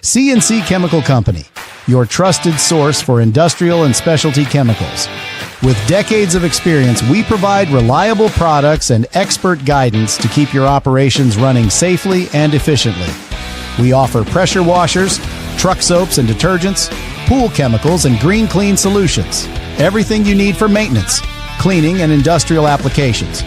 CNC Chemical Company, your trusted source for industrial and specialty chemicals. With decades of experience, we provide reliable products and expert guidance to keep your operations running safely and efficiently. We offer pressure washers, truck soaps and detergents, pool chemicals, and green clean solutions. Everything you need for maintenance, cleaning, and industrial applications.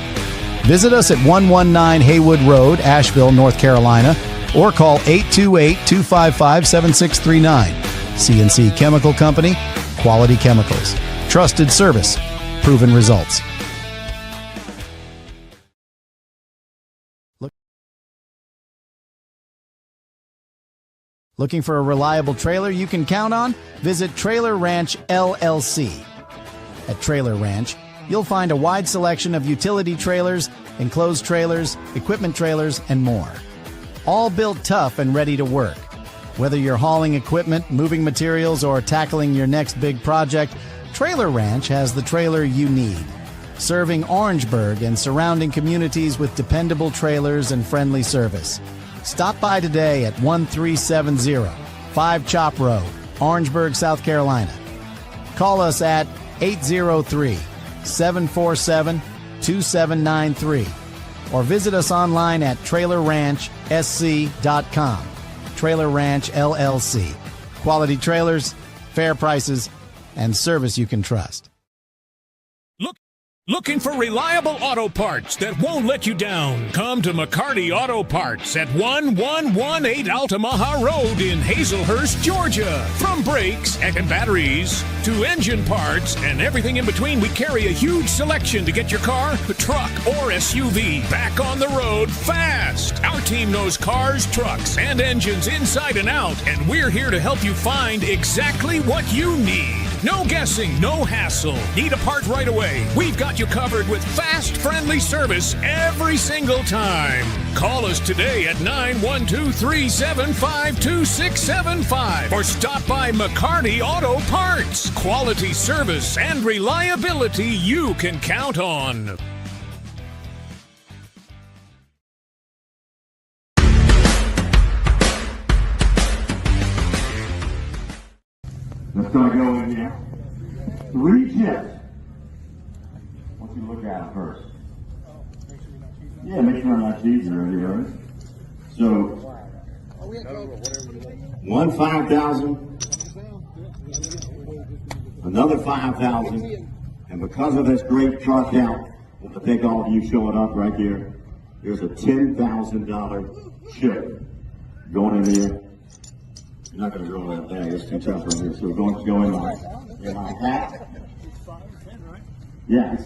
Visit us at 119 Haywood Road, Asheville, North Carolina, or call 828-255-7639. CNC Chemical Company, quality chemicals. Trusted service, proven results. Looking for a reliable trailer you can count on? Visit Trailer Ranch LLC. At Trailer Ranch, you'll find a wide selection of utility trailers, enclosed trailers, equipment trailers, and more. All built tough and ready to work. Whether you're hauling equipment, moving materials, or tackling your next big project, Trailer Ranch has the trailer you need. Serving Orangeburg and surrounding communities with dependable trailers and friendly service. Stop by today at 1370 5 Chop Road, Orangeburg, South Carolina. Call us at 803-747-2793 or visit us online at trailerranchsc.com. Trailer Ranch LLC. Quality trailers, fair prices, and service you can trust. Looking for reliable auto parts that won't let you down? Come to McCarty Auto Parts at 1118 Altamaha Road in Hazelhurst, Georgia. From brakes and batteries to engine parts and everything in between, we carry a huge selection to get your car, truck, or SUV back on the road fast. Our team knows cars, trucks, and engines inside and out, and we're here to help you find exactly what you need. No guessing, no hassle. Need a part right away? We've got you covered with fast, friendly service every single time. Call us today at 912-375-2675 or stop by McCarty Auto Parts. Quality service and reliability you can count on. That's going to go in here. 3 chips. I want you to look at it first. Yeah, make sure I'm not cheesing or anything. So, one 5,000, another 5,000, and because of this great truck out, I think all of you showing up right here, there's a $10,000 chip going in here. You're not going to drill that thing. It's too tough right here. So we're going to go in my hat. Yeah, it's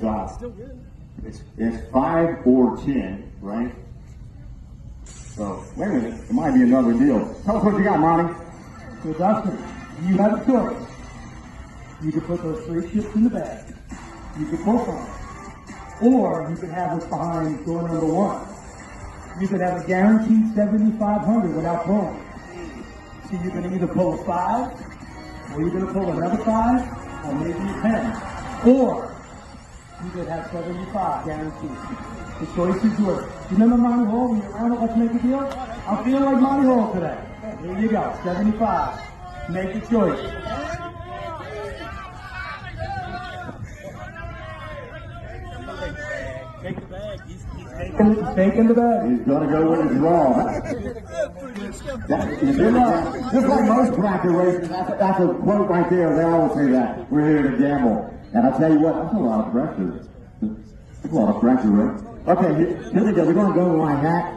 5 or 10, right? So wait a minute. It might be another deal. Tell us what you got, Monty. So Dustin, you have a choice. You can put those 3 chips in the bag. You can both on it. Or you can have us behind door number 1. You can have a guaranteed 7,500 without pulling. So you can either pull a 5, or you're going to pull another 5, or maybe a 10. Or you could have 75 guaranteed. The choice is yours. You remember Monty Hall when you're around it? Let's make a deal? I'm feeling like Monty Hall today. Here you go, 75. Make a choice. Take the bag. He's taking the bag. He's going to go with his raw. Just like most cracker races, that's a quote right there. They always say that. We're here to gamble. And I tell you what, that's a lot of pressure. That's a lot of pressure, right? Okay, here we go. We're going to go like that.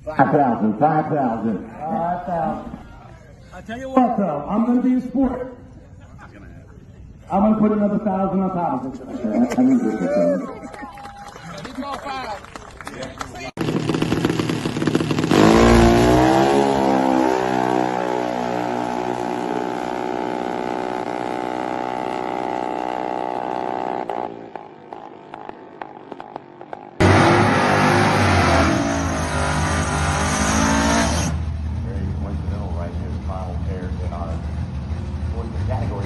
$5,000. 5,000. I tell you what, though, I'm going to be a sport. I'm going to put another 1,000 on top of it. I need this. Category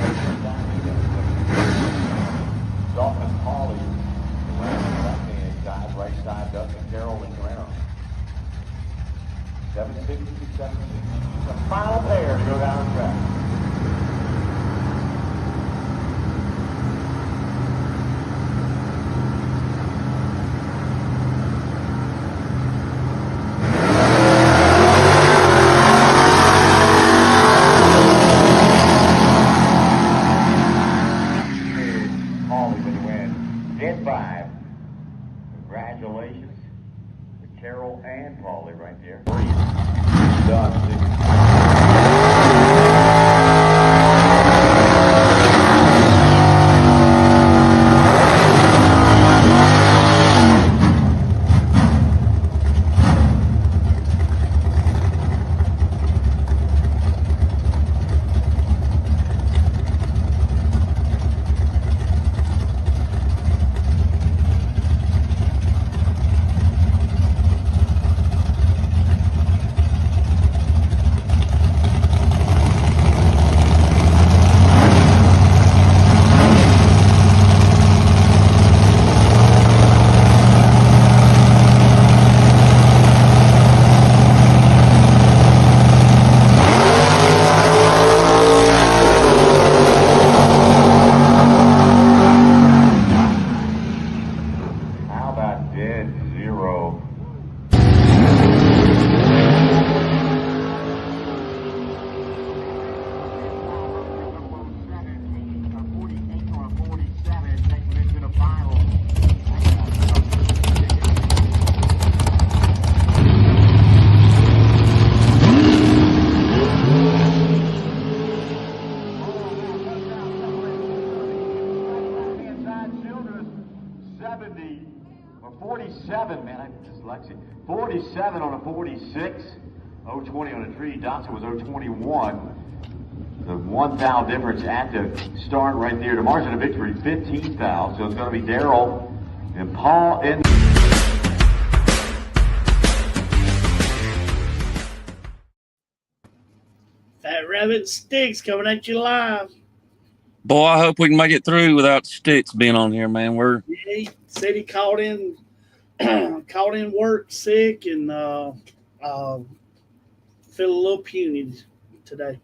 760, 760. The final pair to go down the track. Congratulations to Carol and Paulie right there. Or 47, man, I dyslexia. 47 on a 46, 020 on a tree. Dotson was 021. The 1 thou difference at the start right there. The margin of victory, 15 thou. So it's going to be Darrell and Paul in. Fat Rabbit Sticks coming at you live. Boy, I hope we can make it through without Sticks being on here, man. Yeah, he said he called in work sick and feel a little puny today.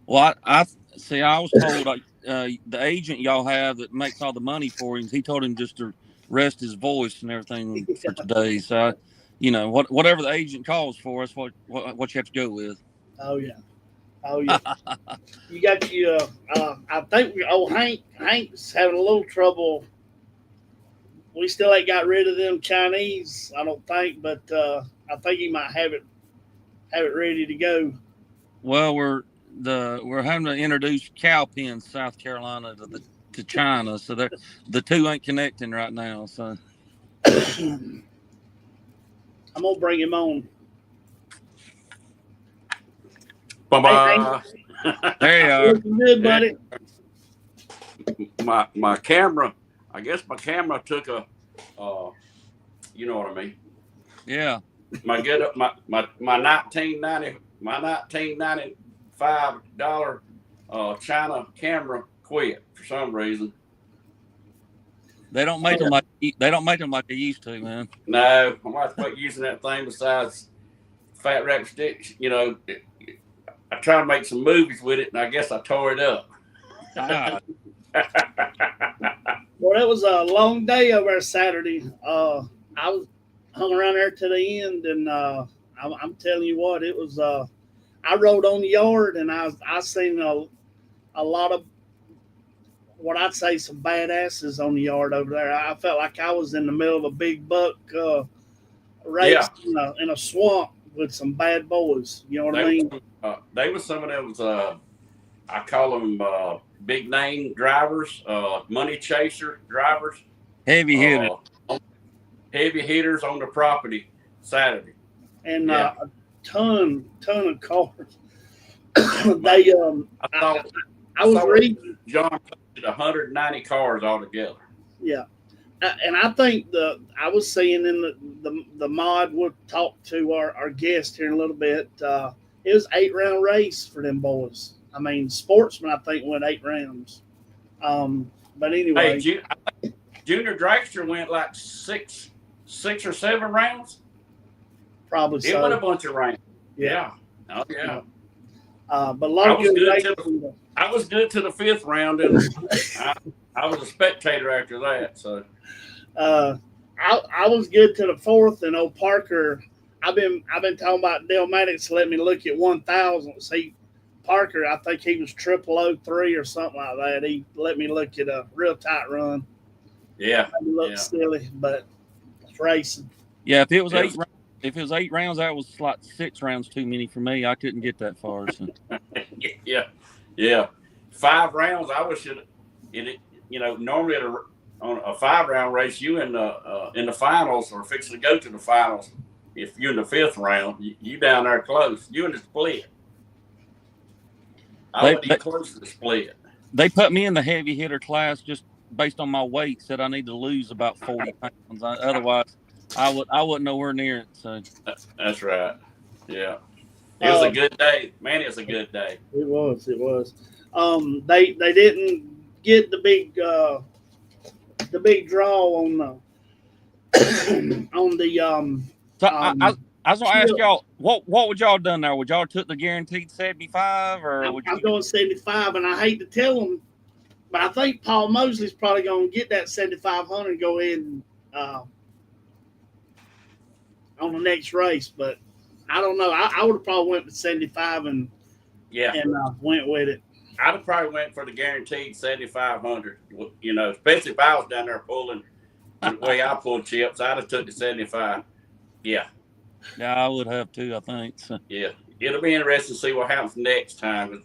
Well, I see. I was told the agent y'all have that makes all the money for him. He told him just to rest his voice and everything for today. So, whatever the agent calls for, that's what you have to go with. Oh yeah. You got you. I think Hank's having a little trouble. We still ain't got rid of them Chinese, I don't think, but I think he might have it ready to go. Well, we're having to introduce Cowpens, South Carolina, to China, so the two ain't connecting right now. So I'm gonna bring him on. Bye-bye. There you are. Looking good, buddy. My camera, I guess my camera took a, you know what I mean? Yeah. My $1995 China camera quit for some reason. They don't make them like they used to, man. No, I might quit using that thing besides Fat Rabbit Sticks. I tried to make some movies with it, and I guess I tore it up. Ah. Well, it was a long day over Saturday. I was hung around there to the end, and I'm telling you what, it was. I rode on the yard, and I seen a lot of what I'd say some badasses on the yard over there. I felt like I was in the middle of a big buck race in a swamp with some bad boys. You know what I mean? They were some of those, I call them big name drivers, money chaser drivers. Heavy hitters. Heavy hitters on the property Saturday. And a ton of cars. They I was reading. John posted 190 cars altogether. Yeah. And I think I was seeing in the mod, we'll talk to our guest here in a little bit. It was 8-round race for them boys. I mean, Sportsman, I think, went 8 rounds. But anyway. Hey, Junior Dragster went like six or 7 rounds. Probably so. It went a bunch of rounds. Yeah. Oh yeah. But a lot of good races. I was good to the 5th round, and I was a spectator after that. So I was good to the 4th, and old Parker. I've been talking about Dale Maddox let me look at 1,000. See, Parker, I think he was 0003 or something like that. He let me look at a real tight run. Yeah. It looked silly, but it's racing. Yeah, if it was 8 rounds, that was like 6 rounds too many for me. I couldn't get that far. So. Yeah. 5 rounds, I wish it. Normally on a 5-round race, you in the finals or fixing to go to the finals. If you're in the 5th round, you down there close. You in the split. I wasn't close to the split. They put me in the heavy hitter class just based on my weight. Said I need to lose about 40 pounds. Otherwise, I wouldn't nowhere near it. So that's right. Yeah, it was a good day, man. It was a good day. It was. They didn't get the big draw on the So I was gonna ask y'all, what would y'all done there? Would y'all took the guaranteed 75, or would I'm going 75, and I hate to tell them, but I think Paul Mosley's probably going to get that 7,500 and go ahead and on the next race. But I don't know. I would have probably went with 75 and went with it. I'd have probably went for the guaranteed 7,500. Especially if I was down there pulling the way I pulled chips, I'd have took the 75. Yeah. Yeah, I would have too, I think. So. Yeah. It'll be interesting to see what happens next time.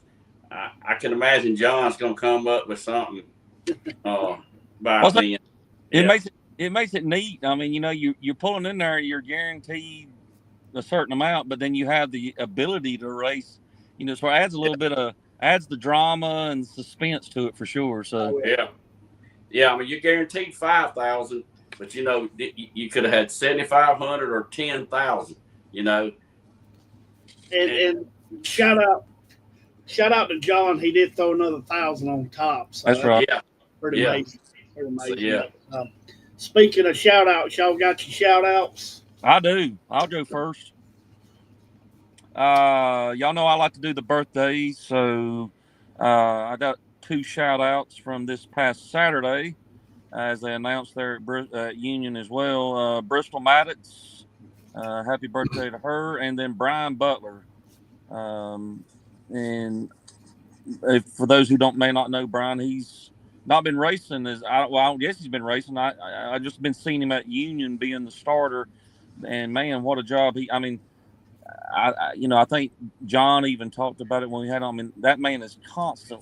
I can imagine John's going to come up with something by then. It makes it neat. I mean, you're pulling in there, you're guaranteed a certain amount, but then you have the ability to race. So it adds a little bit of the drama and suspense to it for sure. So yeah. I mean, you're guaranteed 5,000. But you could have had 7,500 or 10,000. And shout out to John. He did throw another 1,000 on top. So that's right. Yeah, pretty amazing. So, yeah. Speaking of shout outs, y'all got your shout outs? I do. I'll go first. Y'all know I like to do the birthdays, so I got 2 shout outs from this past Saturday. As they announced there at Union as well. Bristol Maddox, happy birthday to her. And then Brian Butler. And for those who may not know Brian, he's not been racing. I guess he's been racing. I just been seeing him at Union being the starter. And, man, what a job. I think John even talked about it when we had him. I mean, that man is constant.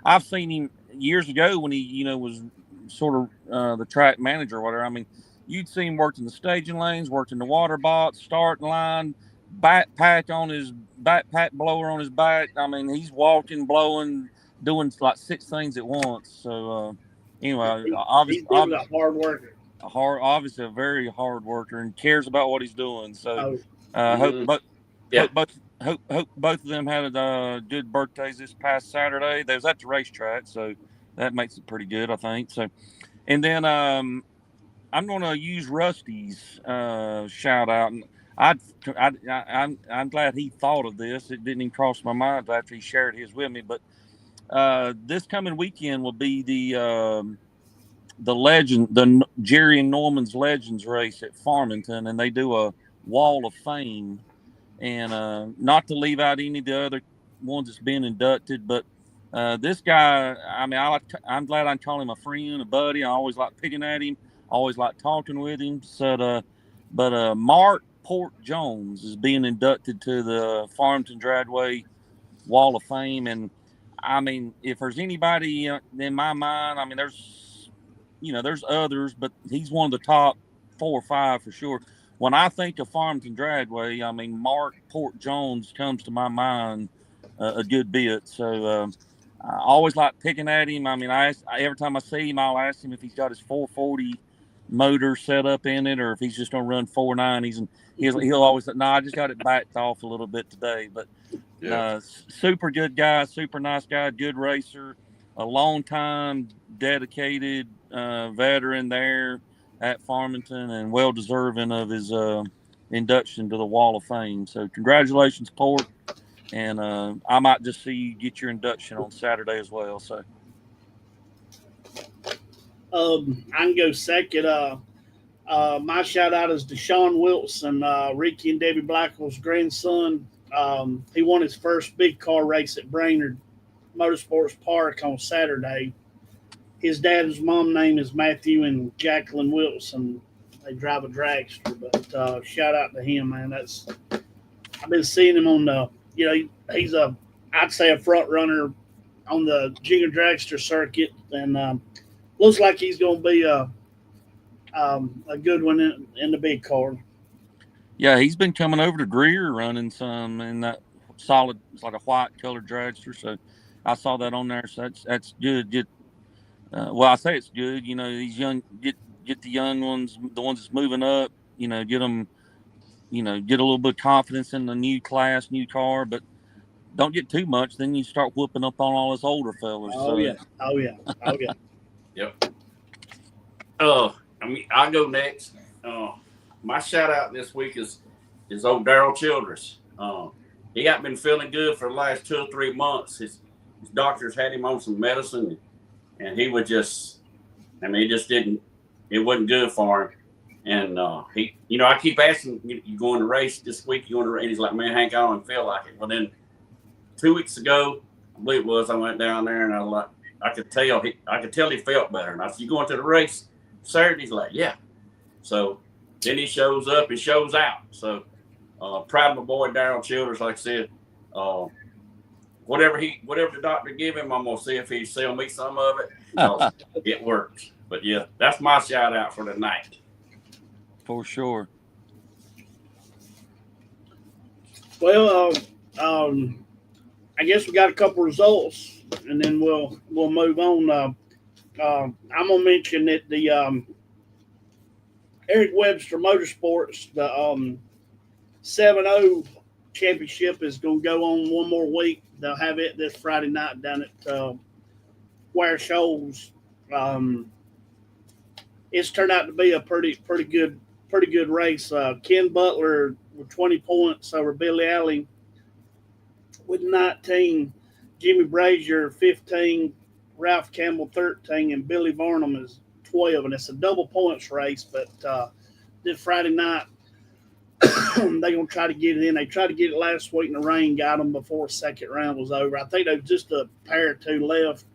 I've seen him years ago when he, was sort of the track manager or whatever. I mean, you'd see him worked in the staging lanes, worked in the water box, starting line, backpack blower on his back. I mean, he's walking, blowing, doing like 6 things at once. So anyway, obviously a hard worker. Obviously a very hard worker and cares about what he's doing. So hope both of them had good birthdays this past Saturday. They was at the racetrack, so that makes it pretty good, I think. So, and then I'm going to use Rusty's shout out, and I'm glad he thought of this. It didn't even cross my mind after he shared his with me. But this coming weekend will be the Jerry and Norman's Legends race at Farmington, and they do a Wall of Fame. And not to leave out any of the other ones that's been inducted, but this guy, I mean, I'm glad I can call him a friend, a buddy. I always like picking at him, always like talking with him. So, but Mark Port Jones is being inducted to the Farmington Dragway Wall of Fame, and I mean, if there's anybody in my mind, I mean, there's others, but he's one of the top 4 or 5 for sure. When I think of Farmington Dragway, I mean, Mark Port Jones comes to my mind a good bit. So I always like picking at him. I mean, every time I see him, I'll ask him if he's got his 440 motor set up in it or if he's just going to run 490s. And he'll always say, no, I just got it backed off a little bit today. But super good guy, super nice guy, good racer, a long time dedicated veteran there at Farmington and well deserving of his induction to the Wall of Fame. So congratulations, Port. And I might just see you get your induction on Saturday as well. So I can go second. My shout out is Deshaun Wilson, Ricky and Debbie Blackwell's grandson. He won his first big car race at Brainerd Motorsports Park on Saturday. His dad's mom name is Matthew and Jacqueline Wilson. They drive a dragster, but shout out to him, man. I've been seeing him on the, he's I'd say a front runner on the junior dragster circuit, and looks like he's going to be a good one in the big car. Yeah, he's been coming over to Greer running some in that solid, it's like a white colored dragster. So I saw that on there. So that's good. Well, I say it's good. These young get the young ones, the ones that's moving up. Get them. Get a little bit of confidence in the new class, new car, but don't get too much. Then you start whooping up on all us older fellas. Oh yeah. Yep. I'll go next. My shout out this week is old Daryl Childress. He got been feeling good for the last 2 or 3 months. His doctors had him on some medicine, and he would just, he just didn't. It wasn't good for him. And I keep asking, you going to race this week? You going to race? He's like, man, Hank, I don't feel like it. Well, then 2 weeks ago, I believe it was, I went down there and I could tell he felt better. And I said, you going to the race Saturday? He's like, yeah. So then he shows up, he shows out. So proud of my boy Daryl Childress. Like I said, whatever the doctor give him, I'm gonna see if he sell me some of it. Because it works. But yeah, that's my shout out for the night. For sure. Well, I guess we got a couple results, and then we'll move on. I'm gonna mention that the Eric Webster Motorsports, the 7-0 championship is going to go on one more week. They'll have it this Friday night down at Ware Shoals. It's turned out to be a pretty good race. Ken Butler with 20 points over Billy Alley with 19, Jimmy Brazier 15, Ralph Campbell 13, and Billy Varnum is 12. And it's a double points race, but this Friday night they're going to try to get it in. They tried to get it last week, and the rain got them before the second round was over. I think there was just a pair or two left,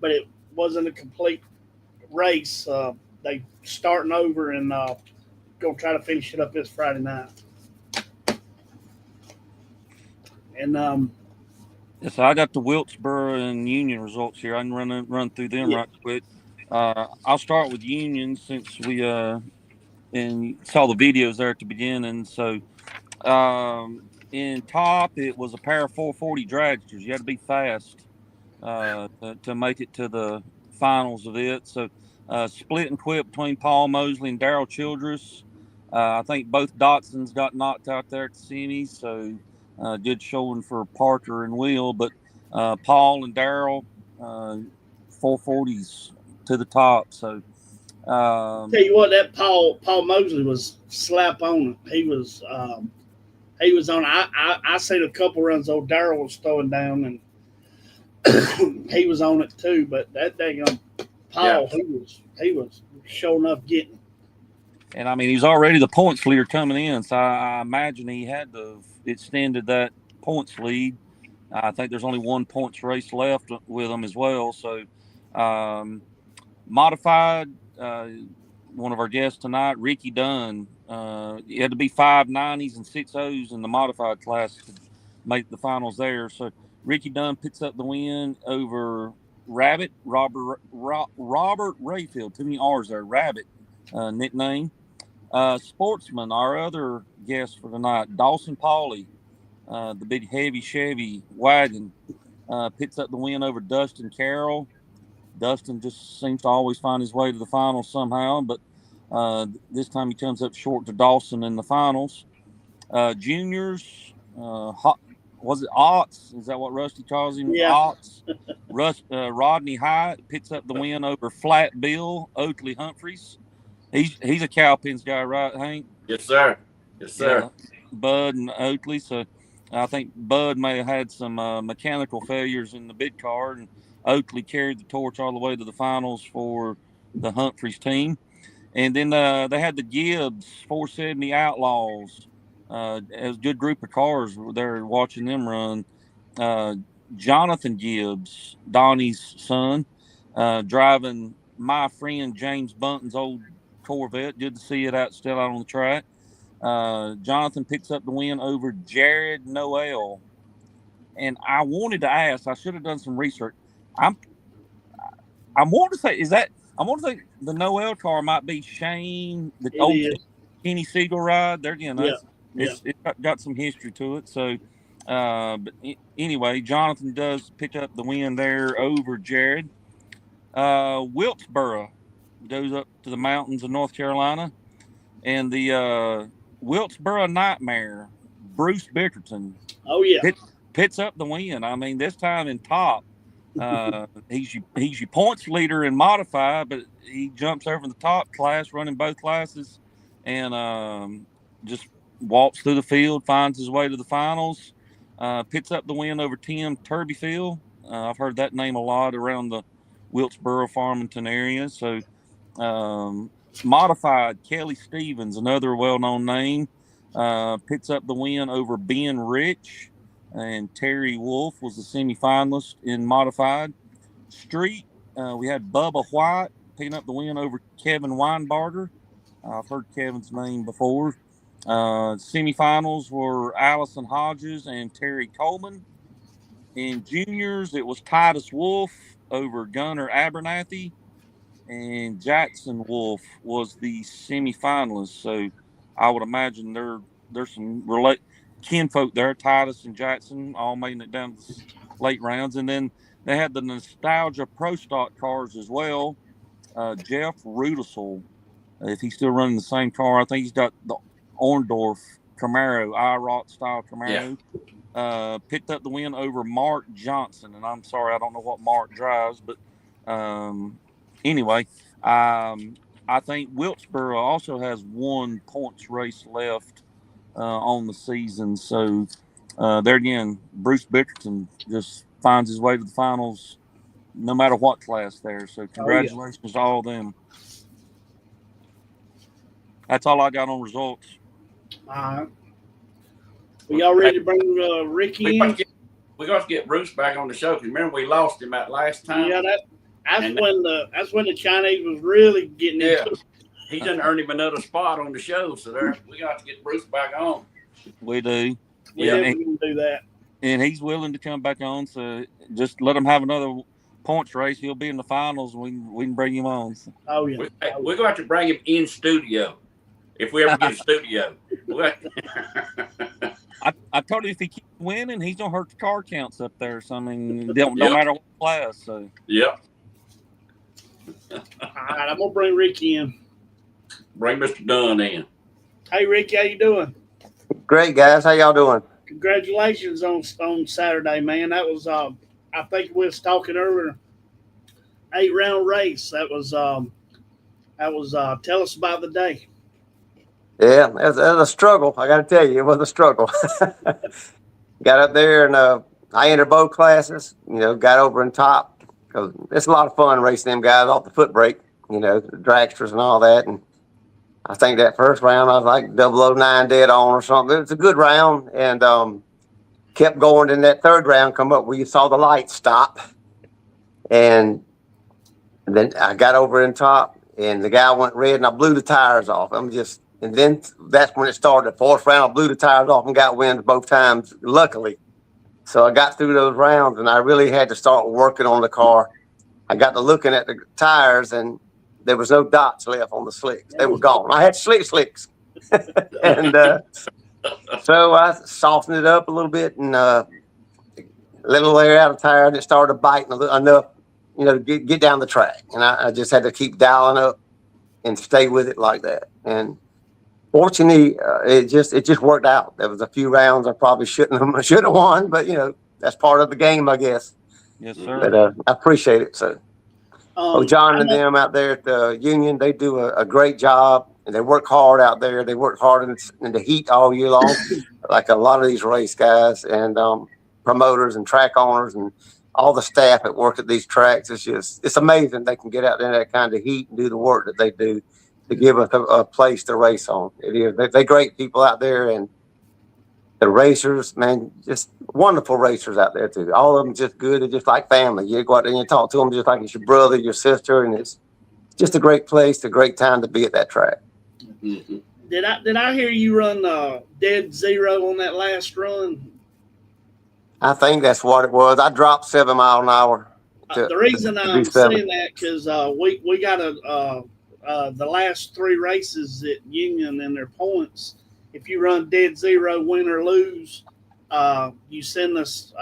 but it wasn't a complete race. They starting over and going to try to finish it up this Friday night. And so I got the Wilkesboro and Union results here. I can run through them right quick. I'll start with Union since we and saw the videos there at the beginning. So in top, it was a pair of 440 dragsters. You had to be fast to make it to the finals of it. So split and quit between Paul Mosley and Daryl Childress. I think both Dotsons got knocked out there at the semis, so good showing for Parker and Will. But Paul and Daryl, 440s to the top. So tell you what, that Paul Mosley was slap on it. He was on. I seen a couple runs old Daryl was throwing down, and he was on it too. But that dang Paul, he was showing up getting. And I mean, he's already the points leader coming in, so I imagine he had to have extended that points lead. I think there's only one points race left with him as well. So modified. One of our guests tonight, Ricky Dunn. You had to be 5 90s and 6 0s in the modified class to make the finals there. So Ricky Dunn picks up the win over Robert Rayfield. Too many R's there. Rabbit nickname. Sportsman, our other guest for tonight, Dawson Pauly, the big heavy Chevy wagon, picks up the win over Dustin Carroll. Dustin just seems to always find his way to the finals somehow, but this time he comes up short to Dawson in the finals. Juniors, was it Otts? Is that what Rusty calls him? Yeah. Otts. Rodney Hyatt picks up the win over Flat Bill Oakley Humphreys. He's a Cowpens guy, right, Hank? Yes, sir. Yes, sir. Bud and Oakley. So I think Bud may have had some mechanical failures in the bid car, and Oakley carried the torch all the way to the finals for the Humphreys team. And then they had the Gibbs 470 Outlaws. It was a good group of cars there watching them run. Jonathan Gibbs, Donnie's son, driving my friend James Bunton's old Corvette. Good to see it still out on the track. Jonathan picks up the win over Jared Noel. And I wanted to ask, I should have done some research. I want to say, the Noel car might be Shane, the old Kenny Siegel ride. There again, it's got some history to it. So, but anyway, Jonathan does pick up the win there over Jared. Wilkesboro goes up to the mountains of North Carolina, and the Wilkesboro Nightmare, Bruce Bickerton. Oh yeah, picks up the win. I mean, this time in top. He's your points leader in modified, but he jumps over in the top class, running both classes, and just walks through the field, finds his way to the finals, picks up the win over Tim Turbyfield. I've heard that name a lot around the Wilkesboro, Farmington area. So modified, Kelly Stevens, another well-known name, picks up the win over Ben Rich. And Terry Wolf was the semifinalist in modified. Street, we had Bubba White picking up the win over Kevin Weinbarger. I've heard Kevin's name before. Semifinals were Allison Hodges and Terry Coleman. In juniors, it was Titus Wolf over Gunnar Abernathy. And Jackson Wolf was the semifinalist. So I would imagine there's some kinfolk there, Titus and Jackson, all making it down to the late rounds. And then they had the Nostalgia Pro Stock cars as well. Jeff Rudisell, if he's still running the same car, I think he's got the Orndorff Camaro, IROC style Camaro. Yeah. Picked up the win over Mark Johnson. And I'm sorry, I don't know what Mark drives, but anyway, I think Wilkesboro also has one points race left on the season. So there again, Bruce Bickerton just finds his way to the finals no matter what class there. So congratulations to all of them. That's all I got on results. All right. We all ready to bring Ricky in? We got to get Bruce back on the show. Remember, we lost him that last time. Yeah, that's when the Chinese was really getting into it. He done earned him another spot on the show, so there we got to get Bruce back on. We do. We can do that. And he's willing to come back on, so just let him have another points race. He'll be in the finals, and we can bring him on. So. Oh yeah. We're going to have to bring him in studio if we ever get a studio. I told him if he keeps winning, he's gonna hurt the car counts up there. So I mean, don't matter what class. So yep. All right, I'm gonna bring Ricky in. Bring Mr. Dunn in. Hey Ricky, how you doing? Great guys, how y'all doing? Congratulations on Saturday, man. That was I think we was talking earlier. 8-round race. That was tell us about the day. Yeah, it was a struggle. I got to tell you, it was a struggle. Got up there and I entered both classes. Got over in top because it's a lot of fun racing them guys off the foot brake. The dragsters and all that. And I think that first round I was like 009 dead on or something. It was a good round and kept going. In that third round, come up where you saw the light stop, and then I got over in top, and the guy went red, and I blew the tires off. And then that's when it started. The fourth round, I blew the tires off and got wins both times, luckily. So I got through those rounds, and I really had to start working on the car. I got to looking at the tires, and there was no dots left on the slicks. They were gone. I had slicks. And so I softened it up a little bit and a little air out of the tire, and it started biting enough, to get down the track. And I just had to keep dialing up and stay with it like that. And fortunately, it just worked out. There was a few rounds I probably shouldn't have won, but that's part of the game, I guess. Yes, sir. But I appreciate it. So, John and them out there at the Union, they do a great job. and they work hard out there. They work hard in the heat all year long, like a lot of these race guys and promoters and track owners and all the staff that work at these tracks. It's amazing they can get out there in that kind of heat and do the work that they do to give us a place to race on. It is. They're great people out there, and the racers, man, just wonderful racers out there too. All of them just good. They're just like family. You go out there and you talk to them just like it's your brother, your sister, and it's just a great place, a great time to be at that track. Mm-hmm. Did I hear you run dead zero on that last run? I think that's what it was. I dropped 7 miles an hour. The reason I'm saying that because we got the last 3 races at Union and their points. If you run dead zero, win or lose, you send us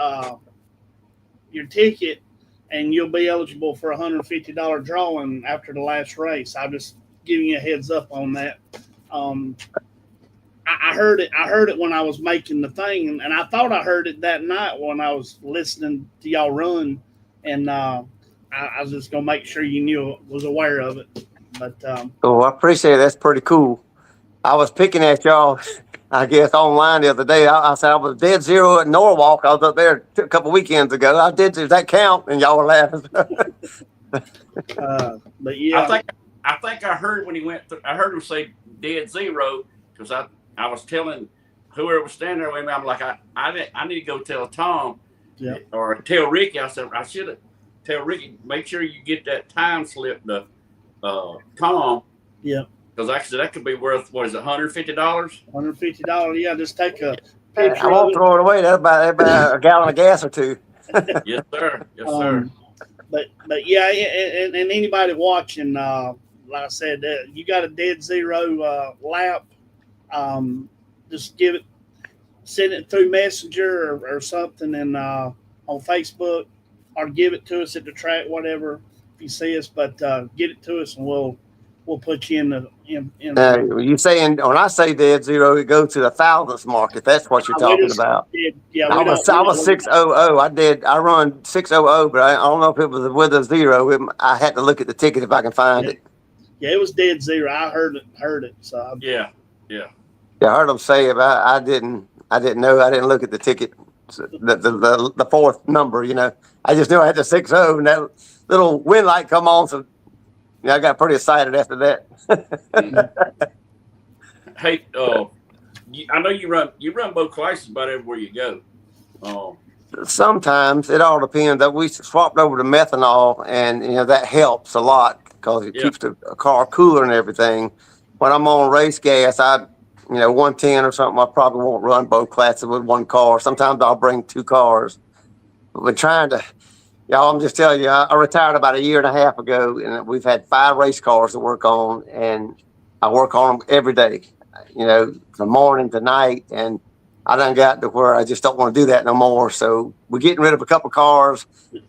your ticket, and you'll be eligible for a $150 drawing after the last race. I'm just giving you a heads up on that. I heard it when I was making the thing, and I thought I heard it that night when I was listening to y'all run, and I was just gonna make sure you was aware of it. But I appreciate it. That's pretty cool. I was picking at y'all, I guess, online the other day. I said I was dead zero at Norwalk. I was up there a couple weekends ago. I did. Does that count? And y'all were laughing. But yeah, I think I heard when he went through, I heard him say dead zero because I was telling whoever was standing there with me, I'm like, I need to go tell Tom or tell Ricky. I said, I should have tell Ricky, make sure you get that time slip to Tom. Yeah. Because actually that could be worth, what is it, $150? $150. Yeah, just take a picture. I won't throw it away. That's about a gallon of gas or 2. Yes, sir. Yes, sir. But yeah, and anybody watching, like I said, you got a dead zero lap. Just send it through Messenger or something, and on Facebook, or give it to us at the track, whatever. If you see us, but get it to us, and we'll put you in the. You saying when I say dead zero, it goes to the thousandths mark. If that's what you're talking about. I was 600. I run 600, but I don't know if it was with a zero. I had to look at the ticket if I can find it. Yeah, it was dead zero. I heard it. So yeah. I heard them say it, but I didn't know. I didn't look at the ticket, the fourth number. I just knew I had the 60, and that little wind light come on. So I got pretty excited after that. Hey, I know you run both classes about everywhere you go. Sometimes it all depends. We swapped over to methanol, and that helps a lot because it keeps the car cooler and everything. When I'm on race gas, 110 or something, I probably won't run both classes with one car. Sometimes I'll bring 2 cars. But we're trying to, I'm just telling you, I retired about 1.5 years ago, and we've had 5 race cars to work on, and I work on them every day, from morning to night, and I done got to where I just don't want to do that no more. So we're getting rid of a couple cars.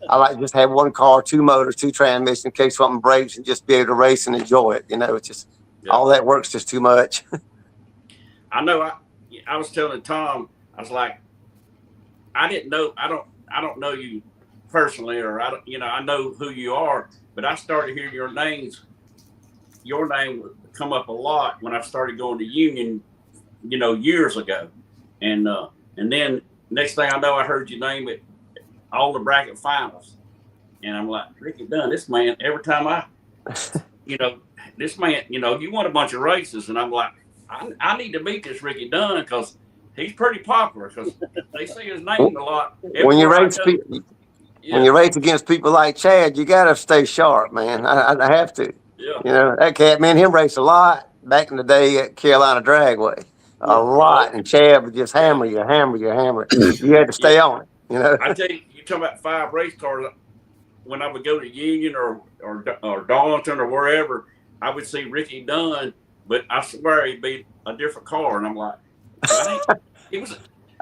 I like to just have 1 car, 2 motors, 2 transmissions in case something breaks, and just be able to race and enjoy it. It's just all that work's just too much. I know. I was telling Tom, I was like, I didn't know. I don't know you personally, or I know who you are, but I started hearing your name would come up a lot when I started going to Union, years ago, and then next thing I know, I heard your name at all the bracket finals, and I'm like, Ricky Dunn, this man. Every time this man, you won a bunch of races, and I'm like, I need to meet this Ricky Dunn because he's pretty popular because they say his name a lot. When you race against people like Chad, you got to stay sharp, man. I have to. Yeah. That cat, man, him race a lot back in the day at Carolina Dragway. A lot. And Chad would just hammer you. You had to stay on it, I tell you, you're talking about 5 race cars. When I would go to Union or Darlington or wherever, I would see Ricky Dunn, but I swear he'd be a different car. And I'm like,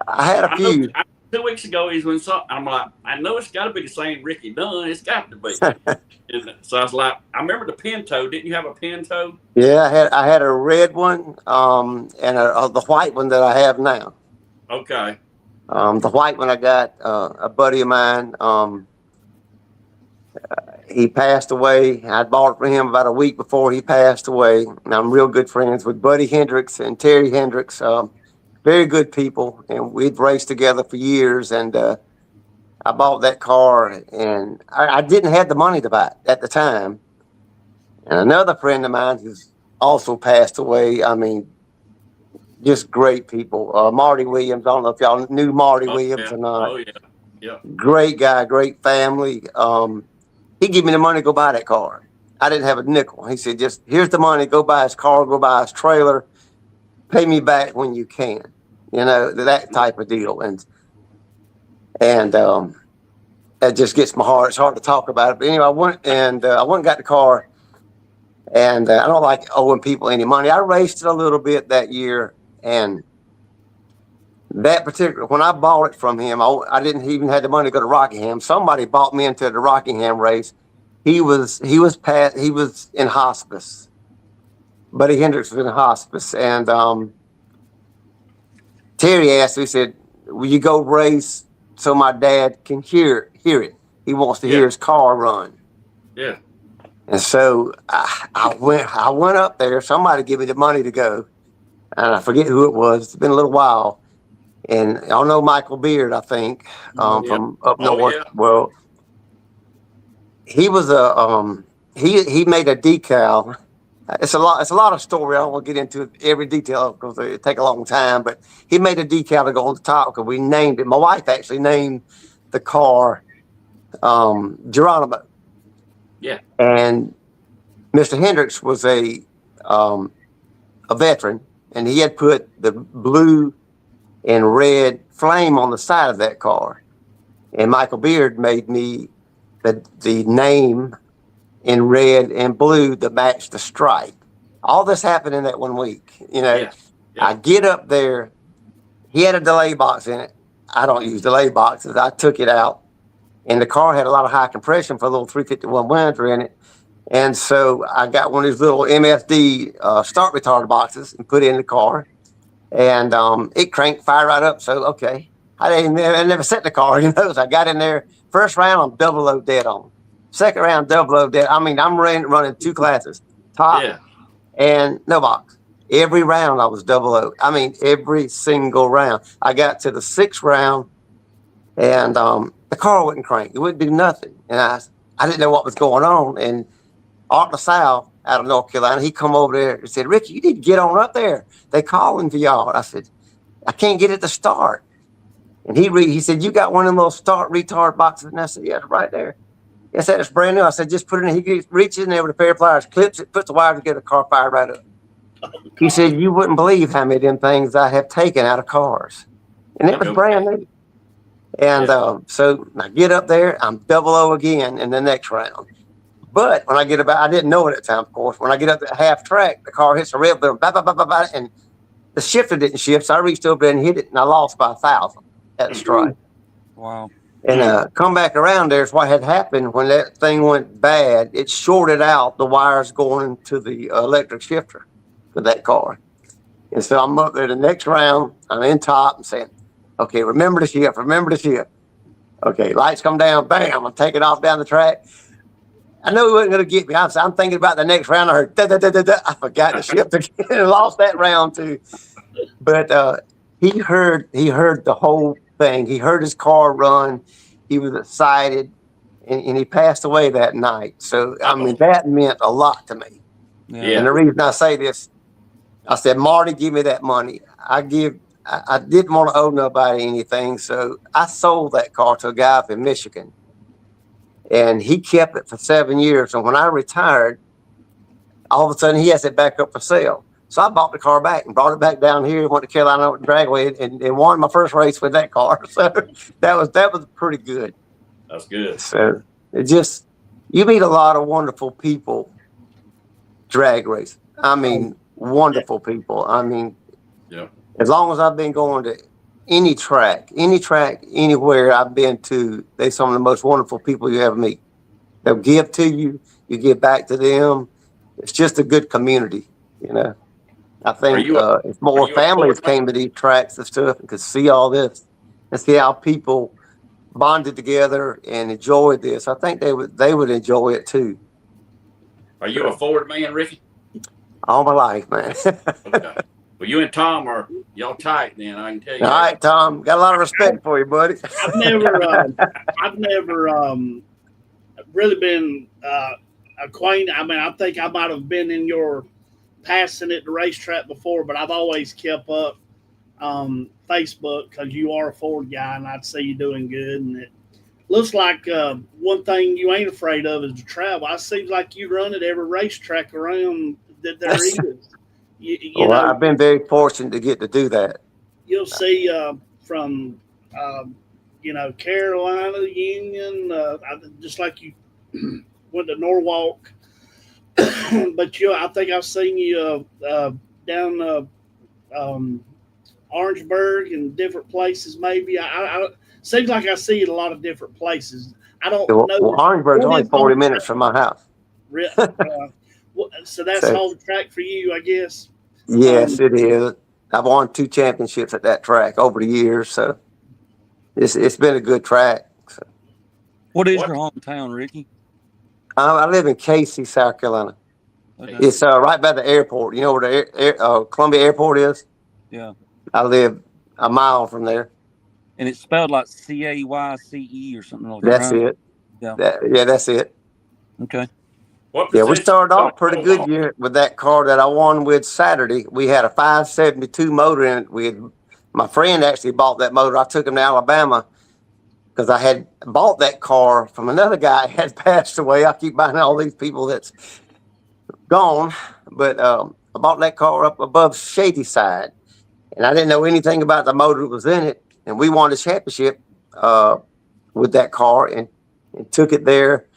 I had a few. 2 weeks ago, he's when something. I'm like, I know it's got to be the same Ricky Dunn. It's got to be. So I was like, I remember the Pinto. Didn't you have a Pinto? Yeah, I had a red one, and the white one that I have now. Okay. The white one I got a buddy of mine. he passed away. I bought it for him about a week before he passed away. And I'm real good friends with Buddy Hendricks and Terry Hendricks. Very good people, and we'd raced together for years. And I bought that car, and I didn't have the money to buy it at the time. And another friend of mine who's also passed away. I mean, just great people. Marty Williams. I don't know if y'all knew Marty Williams or not. Oh, yeah. Yeah. Great guy, great family. He gave me the money to go buy that car. I didn't have a nickel. He said, just here's the money, go buy his car, go buy his trailer, pay me back when you can. You know, that type of deal. And that just gets my heart. It's hard to talk about it. But anyway, I went and got the car. And I don't like owing people any money. I raced it a little bit that year. And that particular, when I bought it from him, I didn't even have the money to go to Rockingham. Somebody bought me into the Rockingham race. He was in hospice. Buddy Hendricks was in hospice. And Terry asked me, he said, will you go race so my dad can hear it? He wants to hear his car run. Yeah. And so I went up there. Somebody gave me the money to go. And I forget who it was. It's been a little while. And y'all know Michael Beard, I think, from up north. Yeah. Well, he was he made a decal. It's a lot of story. I don't want to get into every detail because it take a long time. But he made a decal to go on the top because we named it. My wife actually named the car Geronimo. Yeah. And Mr. Hendricks was a veteran, and he had put the blue and red flame on the side of that car. And Michael Beard made me the name in red and blue to match the stripe. All this happened in that 1 week. You know, I get up there. He had a delay box in it. I don't use delay boxes. I took it out. And the car had a lot of high compression for a little 351 Winter in it. And so I got one of these little MFD start retard boxes and put it in the car. And it cranked, fire right up. So, okay. I never set the car, you know. So I got in there. First round, I'm double low dead on. Second round, double low dead. I mean, I'm running 2 classes, top and no box. Every round I was double low. I mean, every single round. I got to the 6th round, and the car wouldn't crank. It wouldn't do nothing. And I didn't know what was going on. And Art LaSalle out of North Carolina, he come over there and said, Ricky, you need to get on up there. They calling for y'all. I said, I can't get it to start. And he said, you got one of them little start retard boxes? And I said, yeah, it's right there. I said, it's brand new. I said, just put it in. He reaches in there with a pair of pliers, clips it, puts the wire together, the car fired right up. He said, you wouldn't believe how many of them things I have taken out of cars. And it was brand new. And so I get up there, I'm double O again in the next round. But when I get I didn't know it at the time, of course. When I get up to half track, the car hits a rev, and the shifter didn't shift. So I reached over there and hit it, and I lost by 1,000 at the stripe. Wow. And come back around, there's what had happened when that thing went bad. It shorted out the wires going to the electric shifter for that car. And so I'm up there the next round. I'm in top and saying, okay, remember the shift. Okay, lights come down, bam, I'm taking off down the track. I knew he wasn't going to get me. I'm thinking about the next round. I heard, I forgot the shift again and lost that round too. But he heard the whole thing. He heard his car run. He was excited, and he passed away that night. So, I mean, that meant a lot to me. Yeah. And the reason I say this, I said, Marty, give me that money. I didn't want to owe nobody anything, so I sold that car to a guy up in Michigan. And he kept it for 7 years. And when I retired, all of a sudden he has it back up for sale. So I bought the car back and brought it back down here, went to Carolina Dragway, and won my first race with that car. So that was pretty good. That's good. So it just, you meet a lot of wonderful people drag racing. I mean, wonderful people. I mean, as long as I've been going to any track, anywhere I've been to, they're some of the most wonderful people you ever meet. They'll give to you, you give back to them. It's just a good community, you know. I think if more families came to these tracks and stuff and could see all this and see how people bonded together and enjoyed this, I think they would enjoy it too. Are you a Ford man, Ricky? All my life, man. Okay. Well, you and Tom are y'all tight then. I can tell you. All right, Tom. Got a lot of respect for you, buddy. I've never really been acquainted. I mean, I think I might have been in your passing at the racetrack before, but I've always kept up Facebook because you are a Ford guy, and I'd see you doing good. And it looks like one thing you ain't afraid of is the travel. I seems like you run at every racetrack around that there is. You know, I've been very fortunate to get to do that. You'll see from Carolina, Union, just like you went to Norwalk. But I think I've seen you down Orangeburg and different places. Maybe I seems like I see you in a lot of different places. I don't know. Well, Orangeburg's only 40 minutes from my house. So that's home track for you, I guess. Yes, it is. I've won 2 championships at that track over the years, so it's been a good track. So. What is your hometown, Ricky? I live in Casey, South Carolina. Okay. It's right by the airport. You know where the Columbia Airport is? Yeah. I live a mile from there. And it's spelled like Cayce or something like that. That's right? it. Yeah. That's it. Okay. Yeah, we started off pretty good year with that car that I won with Saturday. We had a 572 motor in it. My friend actually bought that motor. I took him to Alabama because I had bought that car from another guy who had passed away. I keep buying all these people that's gone. But I bought that car up above Shady Side. And I didn't know anything about the motor that was in it. And we won the championship with that car and took it there.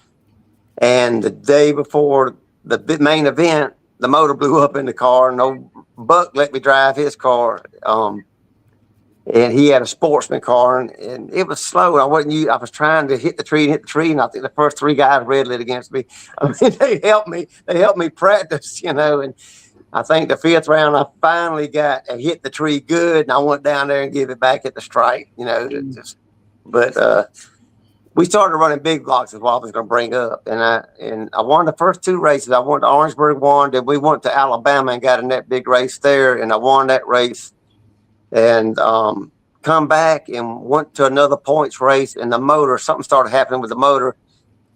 And the day before the main event, the motor blew up in the car. No Buck let me drive his car. And he had a sportsman car, and it was slow. I was trying to hit the tree, and I think the first 3 guys red lit against me. I mean, they helped me practice, and I think the 5th round I finally hit the tree good, and I went down there and gave it back at the stripe, But we started running big blocks is what I was going to bring up, and I won the first 2 races. I went to Orangeburg, then we went to Alabama and got in that big race there, and I won that race. And come back and went to another points race, and something started happening with the motor,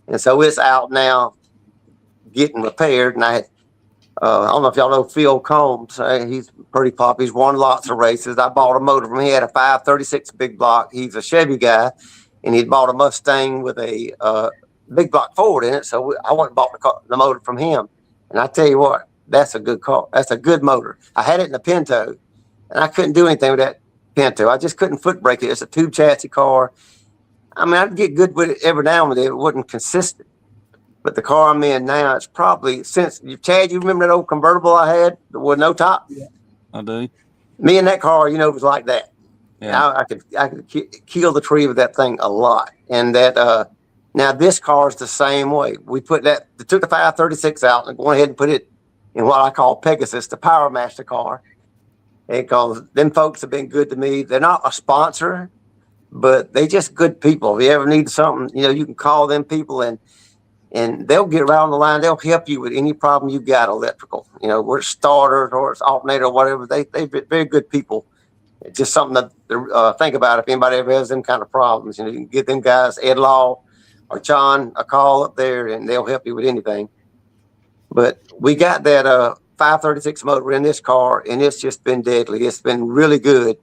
and so it's out now, getting repaired. And I don't know if y'all know Phil Combs. He's pretty popular. He's won lots of races. I bought a motor from him. He had a 536 big block. He's a Chevy guy, and he'd bought a Mustang with a big block Ford in it. So I went and bought the motor from him. And I tell you what, that's a good car. That's a good motor. I had it in the Pinto, and I couldn't do anything with that Pinto. I just couldn't foot brake it. It's a tube chassis car. I mean, I'd get good with it every now and then. It wasn't consistent. But the car I'm in now, it's probably Chad, you remember that old convertible I had with no top? Yeah, I do. Me and that car, was like that. Yeah. I could kill the tree with that thing a lot. And that now this car is the same way. We took the 536 out and went ahead and put it in what I call Pegasus, the Power Master car. Because them folks have been good to me. They're not a sponsor, but they just good people. If you ever need something, you can call them people and they'll get around the line. They'll help you with any problem you got electrical. Where it's starters or it's alternator or whatever. They've been very good people. It's just something to think about if anybody ever has them kind of problems. You can get them guys, Ed Law or John, a call up there, and they'll help you with anything. But we got that 536 motor in this car, and it's just been deadly. It's been really good,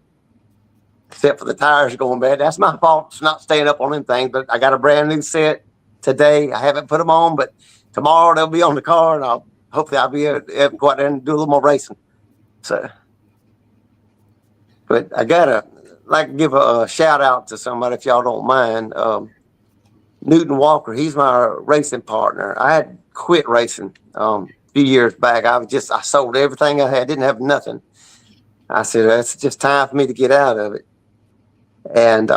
except for the tires going bad. That's my fault. It's not staying up on them things, but I got a brand new set today. I haven't put them on, but tomorrow they'll be on the car, and hopefully I'll be able to go out there and do a little more racing. So, but I gotta give a shout out to somebody if y'all don't mind. Newton Walker, he's my racing partner. I had quit racing a few years back. I sold everything I had, didn't have nothing. I said, it's just time for me to get out of it. And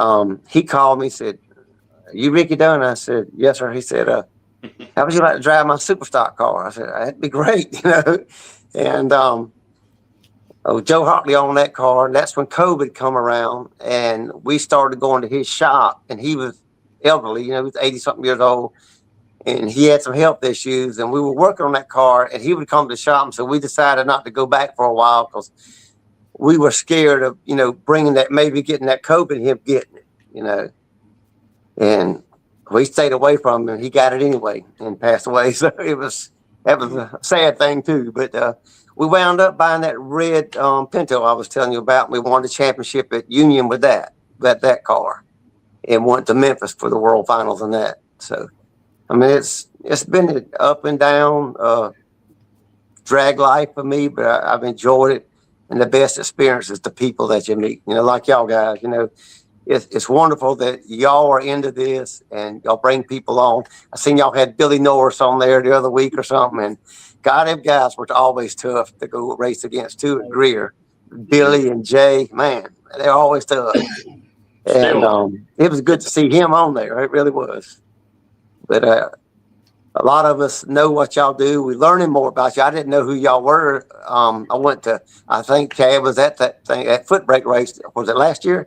he called me, said, "You Ricky Dunn?" I said, "Yes, sir." He said, "How would you like to drive my super stock car?" I said, "That'd be great," And Joe Hartley owned that car, and that's when COVID come around, and we started going to his shop, and he was elderly, he was 80-something years old, and he had some health issues, and we were working on that car, and he would come to the shop, and so we decided not to go back for a while because we were scared of, bringing that, maybe getting that COVID and him getting it, and we stayed away from him, and he got it anyway and passed away. So that was a sad thing too, but we wound up buying that red Pinto I was telling you about. We won the championship at Union with that car, and went to Memphis for the World Finals and that. So, I mean, it's been an up and down drag life for me, but I've enjoyed it. And the best experience is the people that you meet. Like y'all guys. It's wonderful that y'all are into this and y'all bring people on. I seen y'all had Billy Norris on there the other week or something, and God, them guys were always tough to go race against too at Greer. Billy and Jay, man, they're always tough. And it was good to see him on there. It really was. But a lot of us know what y'all do. We're learning more about you. I didn't know who y'all were. I went to, I think Chad was at that foot brake race. Was it last year?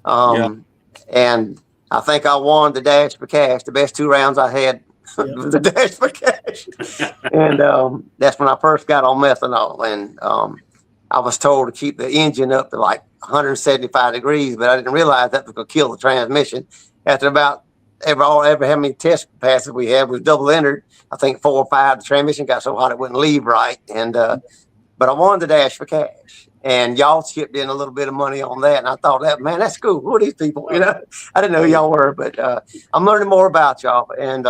And I think I won the Dash for Cash. The best 2 rounds I had was the Dash for Cash. And that's when I first got on methanol. And I was told to keep the engine up to like 175 degrees, but I didn't realize that was going to kill the transmission. After about how many test passes we had was double entered. I think 4 or 5, the transmission got so hot it wouldn't leave right. And but I won the Dash for Cash. And y'all chipped in a little bit of money on that. And I thought, that's cool. Who are these people? I didn't know who y'all were, but I'm learning more about y'all. And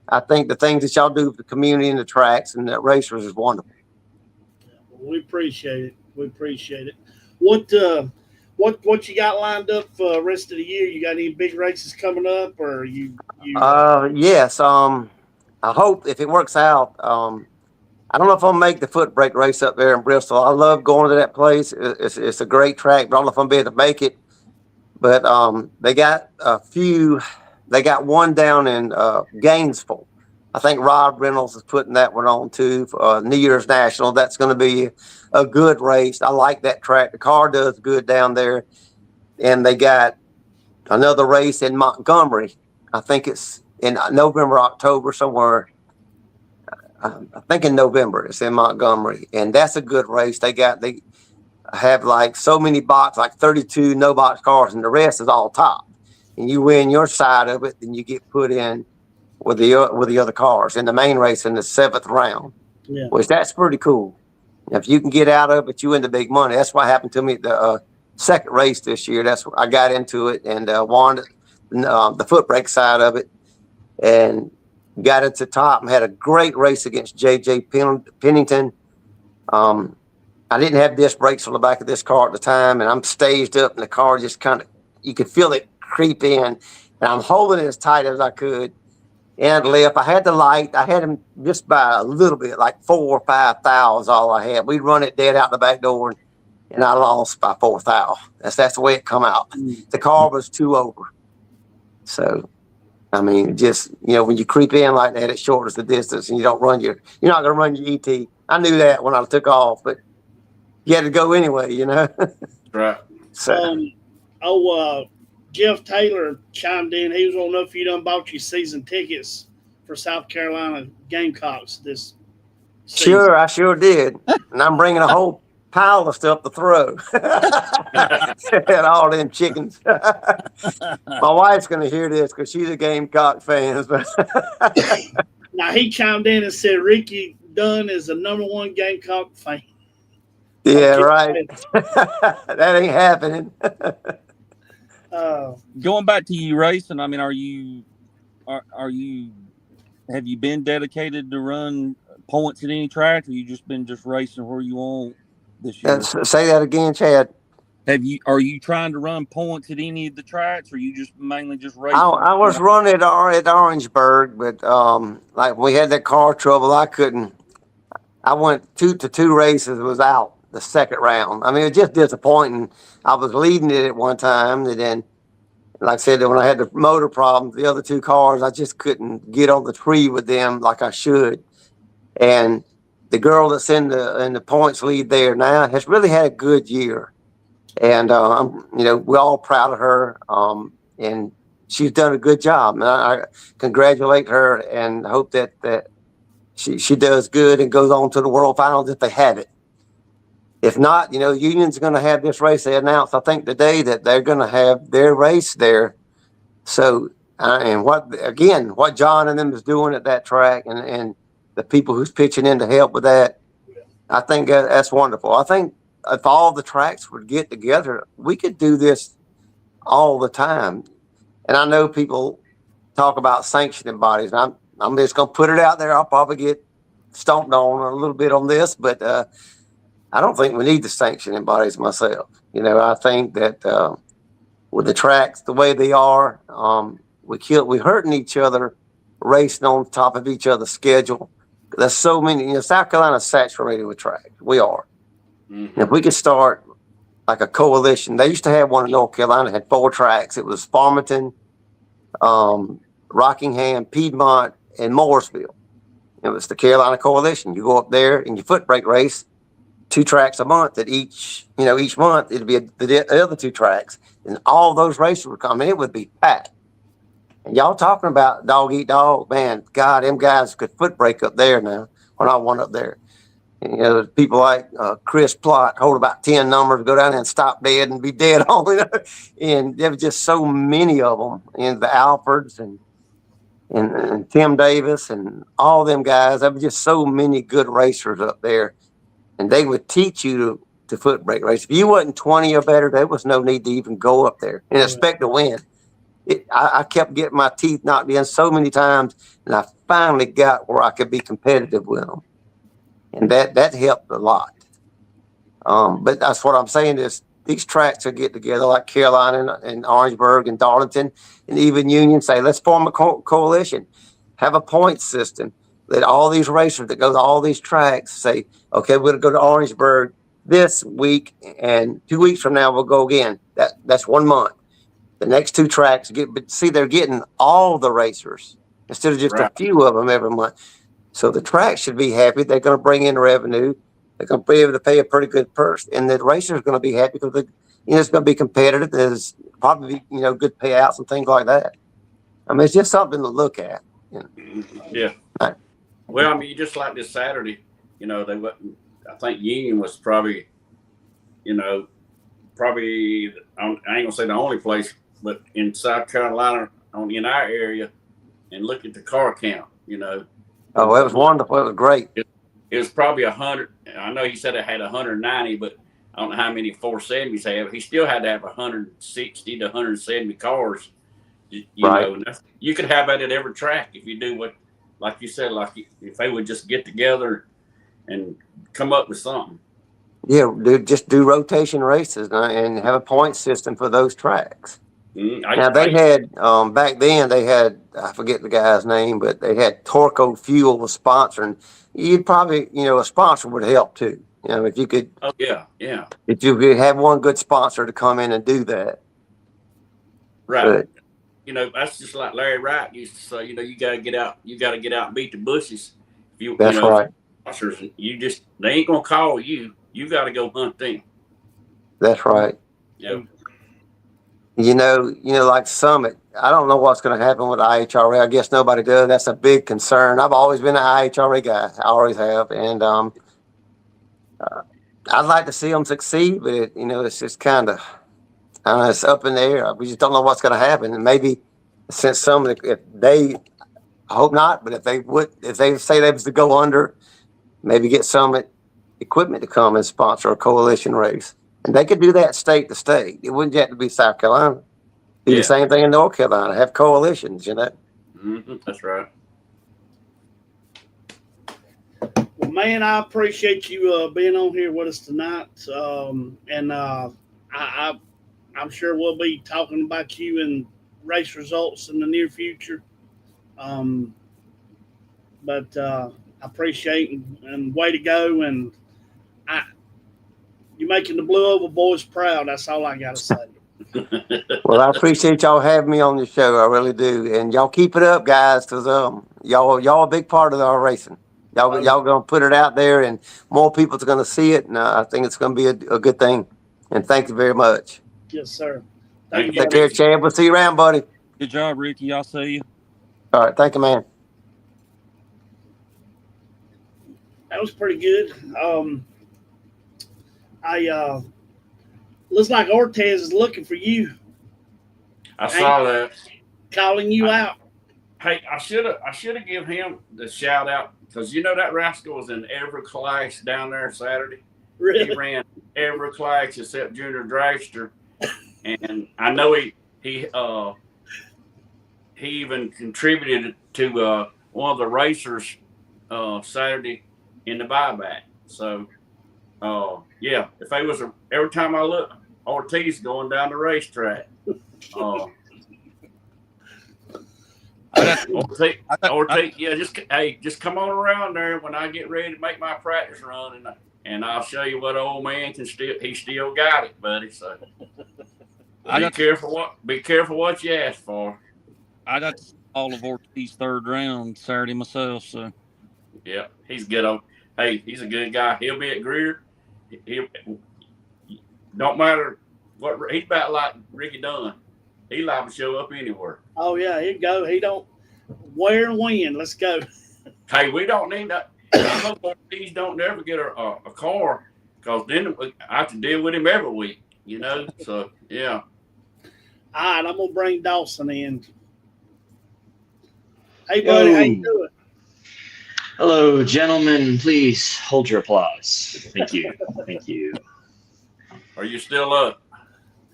I think the things that y'all do for the community and the tracks and the racers is wonderful. We appreciate it. We appreciate it. What you got lined up for the rest of the year? You got any big races coming up, or you? Yes. I hope if it works out. I don't know if I'll make the foot brake race up there in Bristol. I love going to that place. It's a great track, but I don't know if I'm able to make it. But they got a few. They got one down in Gainesville. I think Rob Reynolds is putting that one on too for New Year's National. That's going to be a good race. I like that track. The car does good down there. And they got another race in Montgomery. I think it's in November, October, somewhere. I think in November it's in Montgomery, and that's a good race. They have like so many box, like 32 no box cars, and the rest is all top. And you win your side of it, then you get put in with the other cars in the main race in the 7th round. Yeah. Which that's pretty cool. If you can get out of it, you win the big money. That's what happened to me at the second race this year. That's I got into it and won the foot brake side of it, and got it to top and had a great race against J.J. Pennington. I didn't have disc brakes on the back of this car at the time, and I'm staged up, and the car just kind of, you could feel it creep in, and I'm holding it as tight as I could. And left. I had the light. I had him just by a little bit, like 4 or 5 thou is all I had. We'd run it dead out the back door, and I lost by 4 thou. That's the way it come out. The car was 2 over. So, I mean, just, when you creep in like that, it shortens the distance, and you don't run you're not going to run your ET. I knew that when I took off, but you had to go anyway, Right. So, Jeff Taylor chimed in. He was wanting to know if you done bought your season tickets for South Carolina Gamecocks this season. Sure, I sure did. And I'm bringing a whole pile of stuff to throw. And all them chickens. My wife's going to hear this because she's a Gamecock fan. Now, he chimed in and said Ricky Dunn is the #1 Gamecock fan. Yeah, right. That ain't happening. Going back to you racing, I mean, have you been dedicated to run points at any track, or you just been racing where you want this year? Say that again, Chad. Are you trying to run points at any of the tracks, or you just mainly just racing? I was running at Orangeburg, but like when we had that car trouble, I couldn't. I went 2 races, was out the second round. I mean, it was just disappointing. I was leading it at one time, and then, like I said, when I had the motor problems, the other 2 cars, I just couldn't get on the tree with them like I should. And the girl that's in the points lead there now has really had a good year. And, we're all proud of her. And she's done a good job. And I congratulate her and hope that she does good and goes on to the World Finals if they have it. If not, Union's going to have this race. They announced, I think, today that they're going to have their race there. So, and what John and them is doing at that track and the people who's pitching in to help with that, I think that's wonderful. I think if all the tracks would get together, we could do this all the time. And I know people talk about sanctioning bodies. And I'm just going to put it out there. I'll probably get stomped on a little bit on this, but I don't think we need the sanctioning bodies myself. I think that with the tracks the way they are, we're hurting each other, racing on top of each other's schedule. There's so many. South Carolina's saturated with tracks. We are. Mm-hmm. If we could start like a coalition, they used to have one in North Carolina, had 4 tracks. It was Farmington, Rockingham, Piedmont, and Mooresville. It was the Carolina Coalition. You go up there and you foot brake race 2 tracks a month. At each month it'd be the other 2 tracks, and all those races would come in. It would be packed. And y'all talking about dog eat dog, man, God, them guys could foot brake up there now when I went up there. And, people like Chris Plott hold about 10 numbers, go down there and stop dead and be dead on, And there was just so many of them, and the Alfords and Tim Davis and all them guys. There were just so many good racers up there, and they would teach you to foot brake race. If you wasn't 20 or better, there was no need to even go up there and expect to win. I kept getting my teeth knocked in so many times, and I finally got where I could be competitive with them, and that helped a lot. But that's what I'm saying is these tracks will get together like Carolina and Orangeburg and Darlington and even Union. Say, let's form a coalition, have a point system. Let all these racers that go to all these tracks say, okay, we're going to go to Orangeburg this week, and 2 weeks from now we'll go again. That's 1 month. The next 2 tracks they're getting all the racers instead of just a few of them every month. So the tracks should be happy. They're going to bring in revenue. They're going to be able to pay a pretty good purse, and the racers are going to be happy because it's going to be competitive. There's probably good payouts and things like that. I mean, it's just something to look at. Yeah. Right. Well, I mean, just like this Saturday, they wasn't. I think Union was probably, I ain't gonna say the only place, but in South Carolina, in our area, and look at the car count, Oh, it was wonderful. It was great. It was probably 100. I know he said it had 190, but I don't know how many 470s have. He still had to have 160 to 170 cars. You could have that at every track if you do what, like you said, if they would just get together and come up with something. Yeah, just do rotation races and have a point system for those tracks. Now they had back then they had, I forget the guy's name, but they had Torco Fuel was sponsoring. You'd probably a sponsor would help too. If you could. Oh yeah. If you could have one good sponsor to come in and do that. Right. But, that's just like Larry Wright used to say. You got to get out. You got to get out and beat the bushes. That's right. Sponsors, they ain't gonna call you. You got to go hunt them. That's right. Yeah. Like Summit, I don't know what's going to happen with IHRA. I guess nobody does. That's a big concern. I've always been an IHRA guy. I always have. And I'd like to see them succeed, but it's just kind of, it's up in the air. We just don't know what's going to happen. And maybe since Summit, I hope not, but if they say they was to go under, maybe get Summit equipment to come and sponsor a coalition race. And they could do that state to state. It wouldn't have to be South Carolina. Do the same thing in North Carolina. Have coalitions, Mm-hmm. That's right. Well, man, I appreciate you being on here with us tonight. And I'm sure we'll be talking about you and race results in the near future. But I appreciate and way to go. And you're making the Blue Oval boys proud. That's all I got to say. Well, I appreciate y'all having me on the show. I really do. And y'all keep it up, guys, because y'all a big part of our racing. Y'all gonna put it out there, and more people's gonna see it, and I think it's gonna be a good thing. And thank you very much. Yes, sir. Thank you, Take care, Chad. We'll see you around, buddy. Good job, Ricky. I'll see you. All right, thank you, man. That was pretty good. Looks like Ortez is looking for you, I saw that. calling you out. Hey, I should have give him the shout out because you know that rascal was in every class down there Saturday. Really? He ran every class except junior dragster, and I know he even contributed to one of the racers Saturday in the buyback. So yeah, if they was every time I look, Ortiz going down the racetrack. Ortiz, yeah, just come on around there when I get ready to make my practice run, and I'll show you what old man he still got it, buddy. So be careful what you ask for. I got all of Ortiz third round Saturday myself, so yeah, he's good. Hey, he's a good guy. He'll be at Greer. He don't matter what he's about like Ricky Dunn. He liable to show up anywhere. Oh yeah, he'd go. He don't where and when. Let's go. Hey, we don't need that. These don't never get a car because then I have to deal with him every week. You know, so yeah. All right, I'm gonna bring Dawson in. Hey, buddy, how you doing? Hello, gentlemen. Please hold your applause. Thank you. Thank you. Are you still up?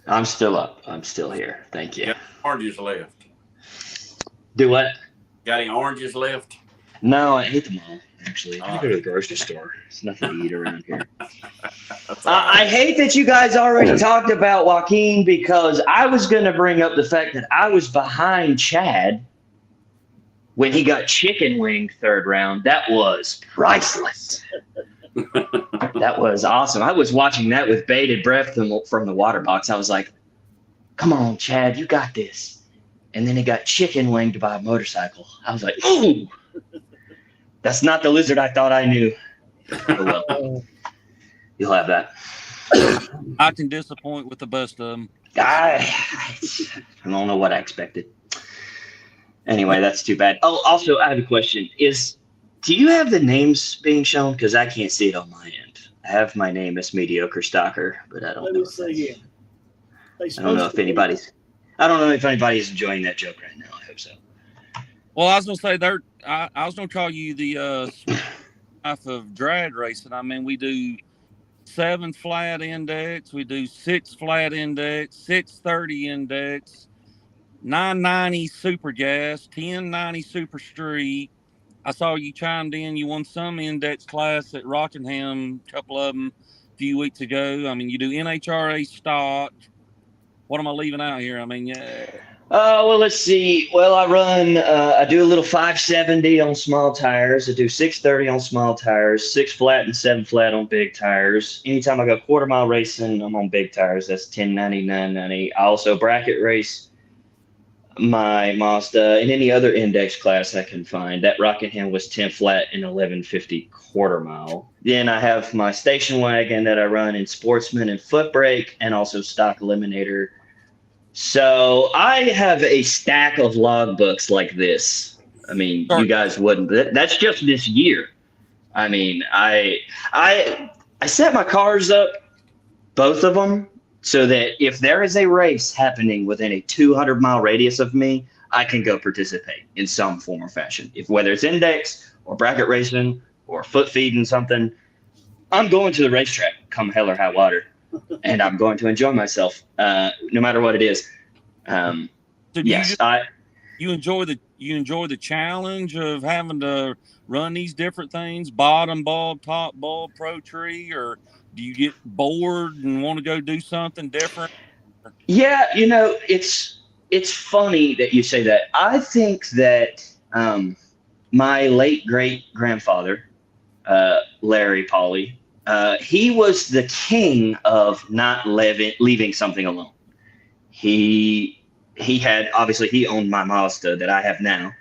I'm still up. I'm still here. Thank you. Got oranges left? Do what? Got any oranges left? No, I ate them all, actually. I go to the grocery store. There's nothing to eat around here. I hate that you guys already talked about Joaquin because I was going to bring up the fact that I was behind Chad when he got chicken winged third round. That was priceless. That was awesome. I was watching that with bated breath from the water box. I was like, come on, Chad, you got this. And then he got chicken winged by a motorcycle. I was like, ooh, that's not the lizard I thought I knew. Oh, well, you'll have that. I can disappoint with the best of them. I don't know what I expected. Anyway, that's too bad. Oh, also, I have a question. Do you have the names being shown? Because I can't see it on my end. I have my name as Mediocre Stalker, but I don't know. I don't know if anybody's enjoying that joke right now. I hope so. Well, I was gonna say I was gonna call you the half of drag racing. I mean, we do 7 flat index, we do 6 flat index, 630 index, 990 super gas, 1090 super street. I saw you chimed in. You won some index class at Rockingham, a couple of them a few weeks ago. I mean, you do NHRA stock. What am I leaving out here? I mean, yeah. Well, let's see. Well, I do a little 570 on small tires. I do 630 on small tires, 6 flat and 7 flat on big tires. Anytime I go quarter mile racing, I'm on big tires. That's 1090, 990. I also bracket race my Mazda and any other index class I can find. That Rockingham was 10 flat and 1150 quarter mile. Then I have my station wagon that I run in Sportsman and foot brake and also stock eliminator. So I have a stack of logbooks like this. I mean, you guys wouldn't. That's just this year. I mean, I set my cars up, both of them, so that if there is a race happening within a 200-mile radius of me, I can go participate in some form or fashion. Whether it's index or bracket racing or foot feeding something, I'm going to the racetrack come hell or high water, and I'm going to enjoy myself, no matter what it is. You enjoy the challenge of having to run these different things, bottom bulb, top bulb, pro tree, or do you get bored and want to go do something different? Yeah, it's funny that you say that. I think that my late great grandfather, Larry Pauly, he was the king of not leaving something alone. He owned my Mazda that I have now.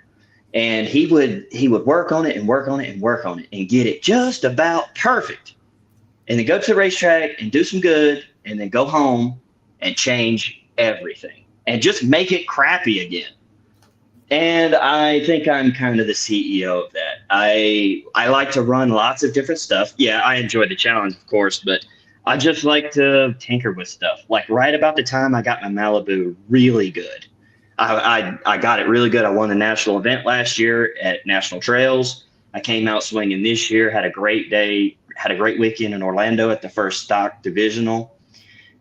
And he would work on it and work on it and work on it and get it just about perfect. And then go to the racetrack and do some good and then go home and change everything and just make it crappy again. And I think I'm kind of the CEO of that. I like to run lots of different stuff. Yeah, I enjoy the challenge, of course, but I just like to tinker with stuff. Like right about the time I got my Malibu really good, I got it really good. I won the national event last year at National Trails. I came out swinging this year, had a great day, had a great weekend in Orlando at the first stock divisional.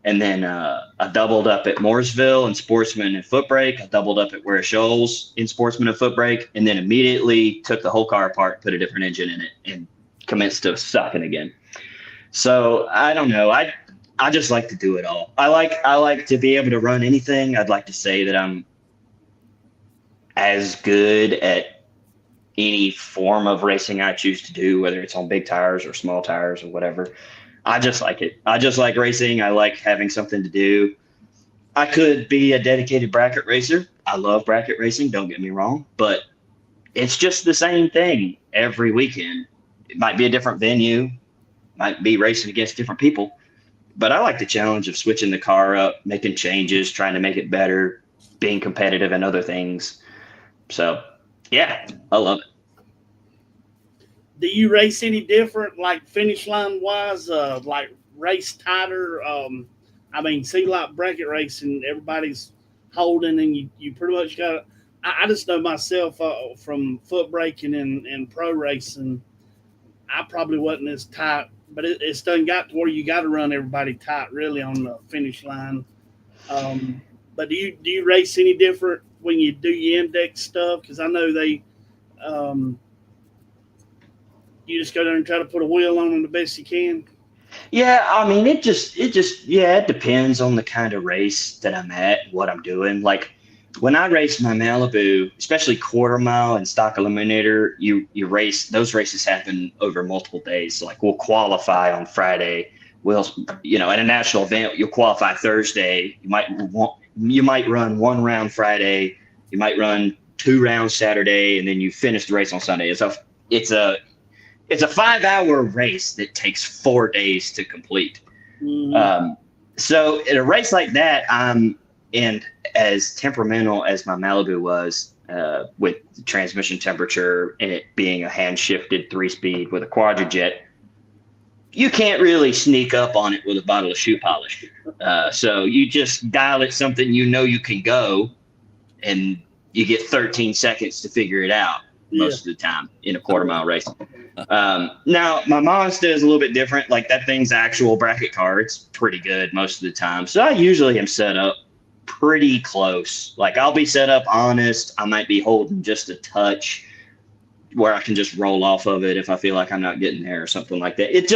And then I doubled up at Mooresville in Sportsman and Foot Brake. I doubled up at Ware Shoals in Sportsman and Foot Brake, and then immediately took the whole car apart, put a different engine in it, and commenced to sucking again. So I don't know. I just like to do it all. I like to be able to run anything. I'd like to say that I'm as good at any form of racing I choose to do, whether it's on big tires or small tires or whatever. I just like it. I just like racing. I like having something to do. I could be a dedicated bracket racer. I love bracket racing, don't get me wrong, but it's just the same thing every weekend. It might be a different venue, might be racing against different people, but I like the challenge of switching the car up, making changes, trying to make it better, being competitive and other things. So, yeah, I love it. Do you race any different, like finish line wise, like race tighter? I mean, see, like bracket racing, everybody's holding, and you pretty much got. I just know myself from foot braking and pro racing, I probably wasn't as tight, but it's done got to where you got to run everybody tight, really, on the finish line. But do you race any different when you do your index stuff? Because I know they. You just go there and try to put a wheel on them the best you can. Yeah, I mean, it depends on the kind of race that I'm at, what I'm doing. Like when I race my Malibu, especially quarter mile and stock eliminator, you race, those races happen over multiple days. Like we'll qualify on Friday. We'll, at a national event, you'll qualify Thursday. You might run one round Friday. You might run 2 rounds Saturday, and then you finish the race on Sunday. It's a 5-hour race that takes 4 days to complete. Mm-hmm. So in a race like that, and as temperamental as my Malibu was, with the transmission temperature and it being a hand-shifted 3-speed with a quadrijet, you can't really sneak up on it with a bottle of shoe polish. So you just dial it something you can go, and you get 13 seconds to figure it out most of the time in a quarter mile race. Now my Mazda is a little bit different. Like that thing's actual bracket car. It's pretty good most of the time. So I usually am set up pretty close. Like I'll be set up honest. I might be holding just a touch where I can just roll off of it if I feel like I'm not getting there or something like that. It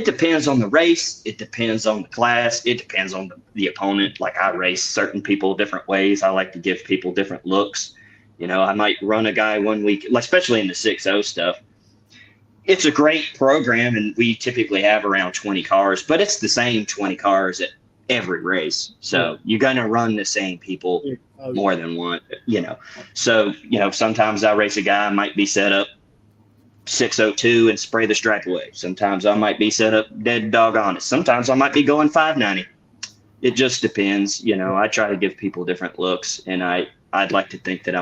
depends on the race. It depends on the class. It depends on the opponent. Like I race certain people different ways. I like to give people different looks. I might run a guy one week, especially in the 6.0 stuff. It's a great program, and we typically have around 20 cars, but it's the same 20 cars at every race. So you're going to run the same people more than one, So, sometimes I race a guy, I might be set up 602 and spray the stripe away. Sometimes I might be set up dead dog honest. Sometimes I might be going 590. It just depends. I try to give people different looks, and I'd like to think that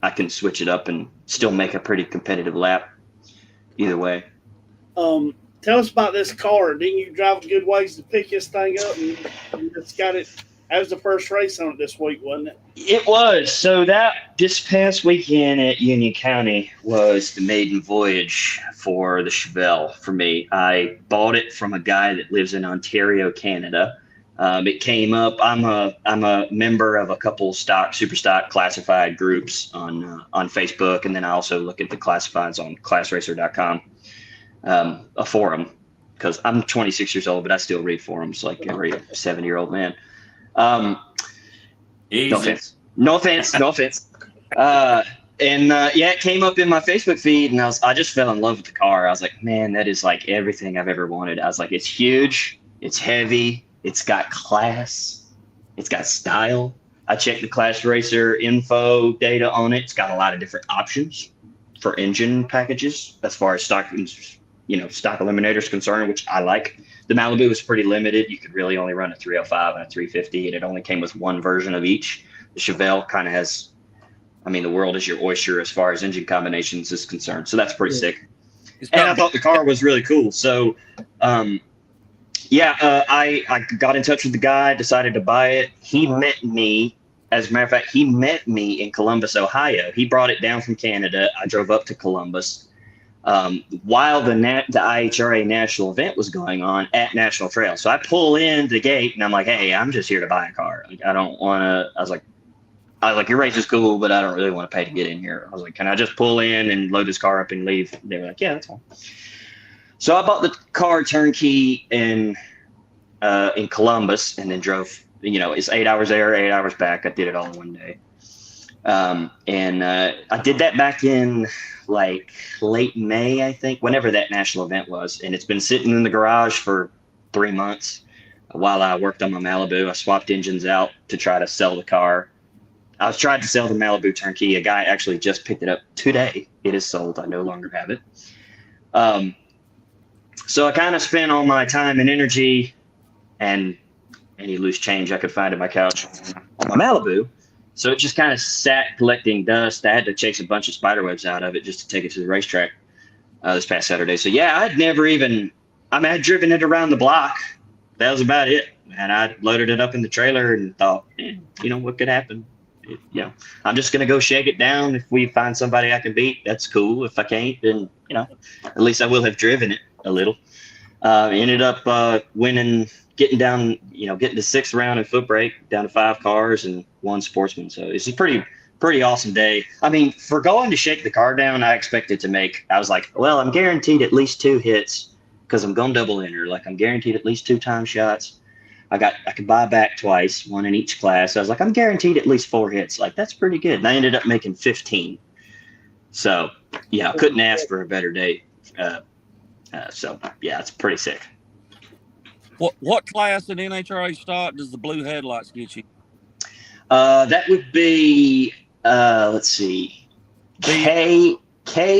I can switch it up and still make a pretty competitive lap either way. Tell us about this car. Didn't you drive a good ways to pick this thing up and just got it? That was the first race on it this week, wasn't it? It was. So this past weekend at Union County was the maiden voyage for the Chevelle for me. I bought it from a guy that lives in Ontario, Canada. It came up. I'm a member of a couple super stock classified groups on Facebook, and then I also look at the classifieds on classracer.com, a forum, because I'm 26 years old, but I still read forums like every 70-year-old man. Easy. No offense. It came up in my Facebook feed, and I just fell in love with the car. I was like, man, that is like everything I've ever wanted. I was like, it's huge, it's heavy. It's got class. It's got style. I checked the Class Racer info data on it. It's got a lot of different options for engine packages as far as stock eliminator is concerned, which I like. The Malibu was pretty limited. You could really only run a 305 and a 350, and it only came with one version of each. The Chevelle kind of has, the world is your oyster as far as engine combinations is concerned. So that's pretty sick. And I thought the car was really cool. So, I got in touch with the guy, decided to buy it. He met me. As a matter of fact, he met me in Columbus, Ohio. He brought it down from Canada. I drove up to Columbus while the IHRA national event was going on at National Trail. So I pull in the gate and I'm like, hey, I'm just here to buy a car. Like, I don't want to. I was like, your race is cool, but I don't really want to pay to get in here. I was like, can I just pull in and load this car up and leave? They were like, yeah, that's fine. So I bought the car turnkey in Columbus and then drove. It's 8 hours there, 8 hours back. I did it all in one day. I did that back in like late May, I think, whenever that national event was. And it's been sitting in the garage for 3 months while I worked on my Malibu. I swapped engines out to try to sell the car. I was trying to sell the Malibu turnkey. A guy actually just picked it up today. It is sold. I no longer have it. So I kind of spent all my time and energy and any loose change I could find in my couch on my Malibu. So it just kind of sat collecting dust. I had to chase a bunch of spider webs out of it just to take it to the racetrack this past Saturday. So yeah, I'd driven it around the block. That was about it. And I loaded it up in the trailer and thought, what could happen? I'm just going to go shake it down. If we find somebody I can beat, that's cool. If I can't, then, at least I will have driven it a little. Ended up winning, getting the sixth round in foot brake, down to 5 cars and 1 sportsman. So it's a pretty awesome day. For going to shake the car down, I expected to I was like, well, I'm guaranteed at least 2 hits because I'm going double enter. Like, I'm guaranteed at least 2 time shots. I could buy back twice, 1 in each class. I was like, I'm guaranteed at least 4 hits. Like, that's pretty good. And I ended up making 15. So yeah, I couldn't ask for a better day. It's pretty sick. What class in NHRA stock does the blue headlights get you? That would be let's see, K,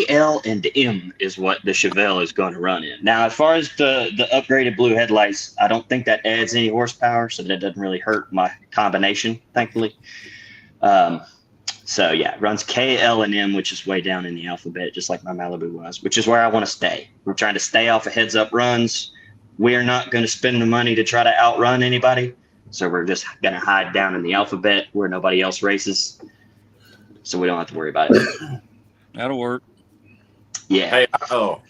L, and M is what the Chevelle is going to run in. Now, as far as the upgraded blue headlights, I don't think that adds any horsepower, so that doesn't really hurt my combination, thankfully. So yeah, it runs K, L, and M, which is way down in the alphabet, just like my Malibu was, which is where I want to stay. We're trying to stay off of heads-up runs. We're not going to spend the money to try to outrun anybody. So we're just going to hide down in the alphabet where nobody else races. So we don't have to worry about it. That'll work. Yeah. Hey,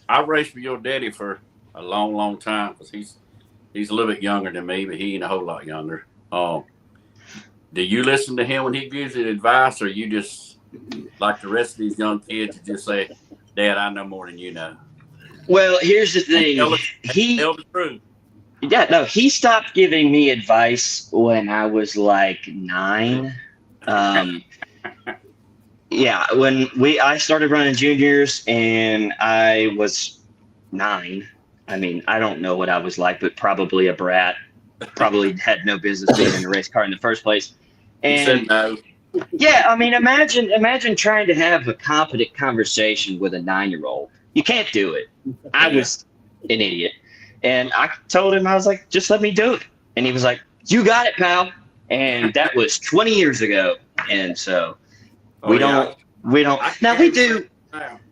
I raced with your daddy for a long, long time because he's a little bit younger than me, but he ain't a whole lot younger. Do you listen to him when he gives you advice, or you just, like the rest of these young kids, just say, Dad, I know more than you know? Well, here's the thing. Tell the truth. Yeah, no, he stopped giving me advice when I was like 9. When I started running juniors and I was 9. I don't know what I was like, but probably a brat. Probably had no business being in a race car in the first place. And said no. Yeah, imagine trying to have a competent conversation with a 9-year-old. You can't do it. I was an idiot. And I told him, I was like, just let me do it. And he was like, you got it, pal. And that was 20 years ago. And so we don't. Now we do.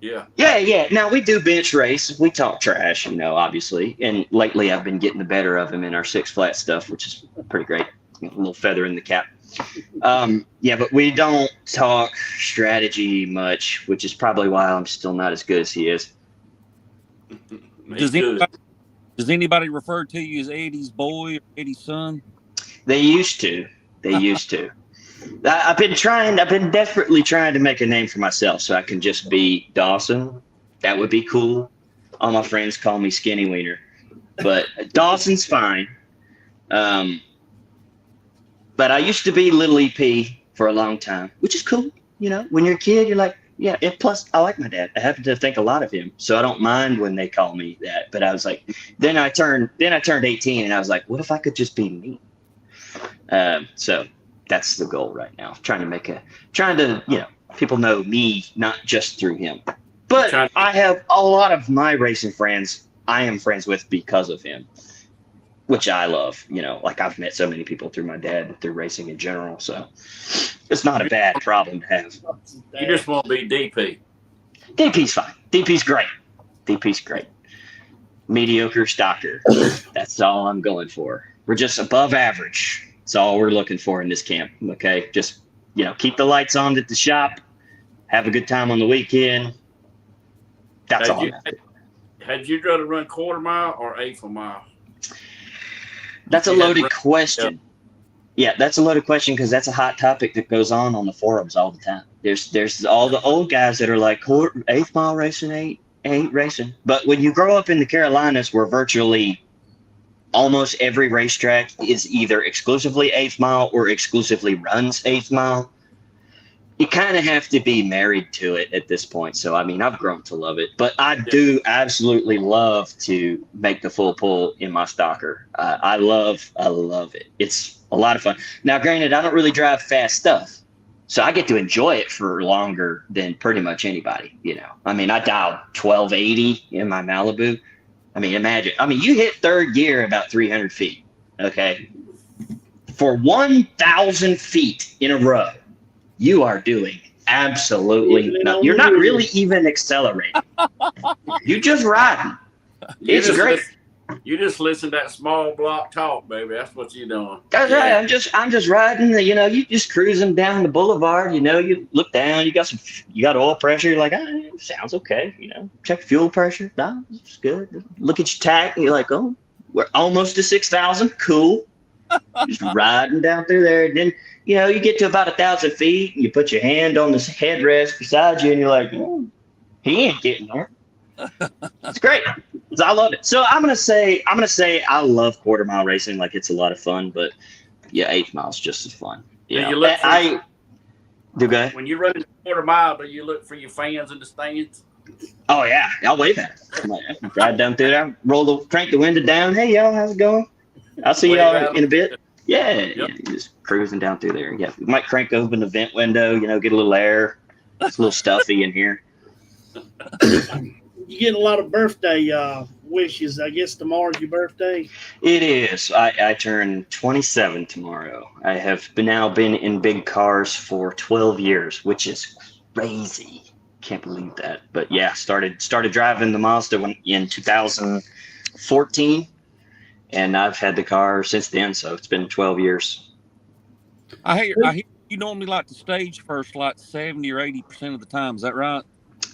Yeah. Now we do bench race. We talk trash, obviously. And lately I've been getting the better of him in our 6 flat stuff, which is pretty great. A little feather in the cap. But we don't talk strategy much, which is probably why I'm still not as good as he is. Does anybody refer to you as Eddie's boy or Eddie's son? They used to. I've been desperately trying to make a name for myself so I can just be Dawson. That would be cool. All my friends call me Skinny Wiener, but Dawson's fine. But I used to be Little EP for a long time, which is cool. When you're a kid, you're like, yeah. And plus, I like my dad. I happen to think a lot of him, so I don't mind when they call me that. But I was like, then I turned 18, and I was like, what if I could just be me? So That's the goal right now. People know me not just through him, but I have a lot of my racing friends I am friends with because of him, which I love. Like I've met so many people through my dad, through racing in general. So it's not a bad problem to have. You just want to be DP. DP's fine. DP's great. Mediocre stocker. That's all I'm going for. We're just above average. That's all we're looking for in this camp. Okay. Just, keep the lights on at the shop. Have a good time on the weekend. That's all. Had you rather run quarter mile or eighth of a mile? That's a loaded question. Yeah, that's a loaded question because that's a hot topic that goes on the forums all the time. There's all the old guys that are like eighth mile racing, ain't racing. But when you grow up in the Carolinas, where virtually almost every racetrack is either exclusively eighth mile or exclusively runs eighth mile, you kind of have to be married to it at this point. So, I've grown to love it, but I do absolutely love to make the full pull in my stocker. I love it. It's a lot of fun. Now, granted, I don't really drive fast stuff, so I get to enjoy it for longer than pretty much anybody, I dialed 1280 in my Malibu. Imagine, you hit third gear about 300 feet. Okay. For 1,000 feet in a row, you are doing absolutely nothing. You're not really even accelerating. You're just riding. It's great. You just listen to that small block talk, baby. That's what you're doing. That's right. I'm just riding. You just cruising down the boulevard. You look down. You got oil pressure. You're like, it sounds okay. Check fuel pressure. No, it's good. Look at your tank. And you're like, oh, we're almost to 6,000. Cool. Just riding down through there. And then, you get to about 1,000 feet. And you put your hand on this headrest beside you, and you're like, he ain't getting there. It's great. I love it. So I'm gonna say I love quarter mile racing. Like, it's a lot of fun, but yeah, eighth mile is just as fun. Yeah, when you run a quarter mile, do you look for your fans in the stands? Oh yeah, I'll wave at them. Ride down through there, crank the window down. Hey y'all, how's it going? I'll see y'all in a bit. Yeah, just cruising down through there. Yeah, we might crank open the vent window. Get a little air. It's a little stuffy in here. You get a lot of birthday wishes. I guess tomorrow's your birthday. It is. I turn 27 tomorrow. I have now been in big cars for 12 years, which is crazy. Can't believe that. But yeah, started driving the Mazda in 2014, and I've had the car since then. So it's been 12 years. I hear you normally like to stage first, like 70 or 80% of the time. Is that right?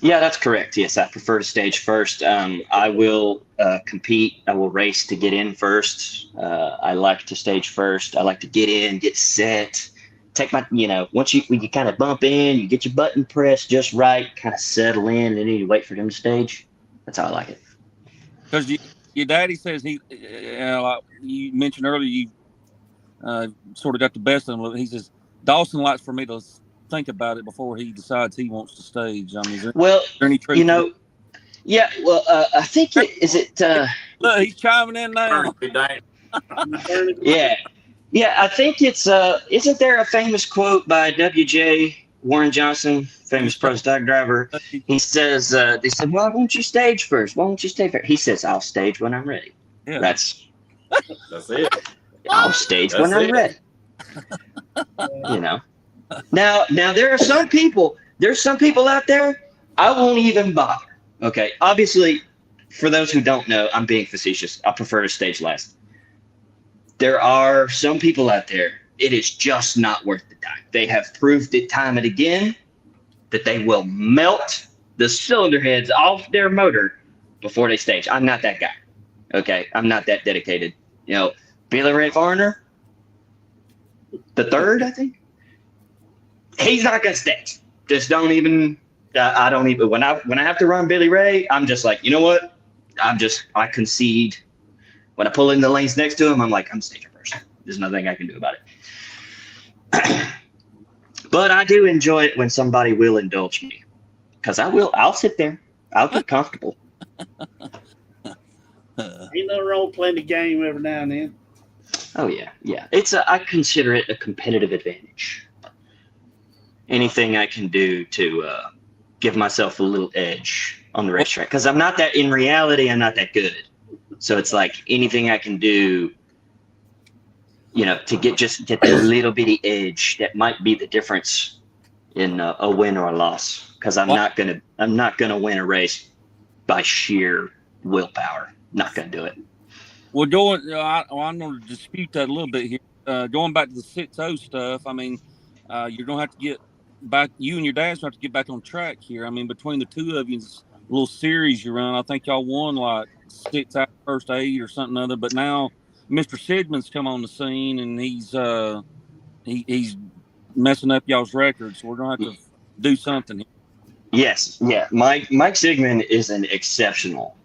Yeah, that's correct. Yes, I prefer to stage first. I will compete. I will race to get in first. I like to stage first. I like to get in, get set. Take my, once when you kind of bump in, you get your button pressed just right, kind of settle in, and then you wait for them to stage. That's how I like it. Because your daddy says like you mentioned earlier, you sort of got the best of him. He says, Dawson likes for me to think about it before he decides he wants to stage. Is there any truth? Yeah. Well, I think look, he's chiming in now. Yeah. I think it's isn't there a famous quote by W.J. Warren Johnson, famous pro stock driver? He says, they said, why won't you stage first? Why won't you stage first? He says, I'll stage when I'm ready. Yeah. That's it. I'll stage when I'm ready. Now there are some people out there, I won't even bother. Okay. Obviously, for those who don't know, I'm being facetious. I prefer to stage last. There are some people out there, it is just not worth the time. They have proved it time and again that they will melt the cylinder heads off their motor before they stage. I'm not that guy. Okay. I'm not that dedicated. Billy Ray Varner, the third, I think. He's not gonna stage. Just don't even. I don't even. When I have to run Billy Ray, I'm just like, you know what? I concede. When I pull in the lanes next to him, I'm like, I'm staging first. There's nothing I can do about it. But I do enjoy it when somebody will indulge me, because I'll sit there. I'll get comfortable. Ain't nothing wrong with playing the game every now and then. Oh yeah, yeah. I consider it a competitive advantage. Anything I can do to give myself a little edge on the racetrack, because I'm not that. In reality, I'm not that good. So it's like anything I can do, to get that little bitty edge that might be the difference in a win or a loss. Because I'm not gonna win a race by sheer willpower. Not gonna do it. Well, I'm going to dispute that a little bit here. Going back to the 6-0 stuff, I mean, you're going to have to get back. You and your dad's going to have to get back on track here. I mean, between the two of you, little series you run, I think y'all won like 6 out of the first 8 or something other. But now Mr. Sidman's come on the scene, and he's messing up y'all's record. So we're going to have to do something here. Yes, yeah. Mike Sigmund is an exceptional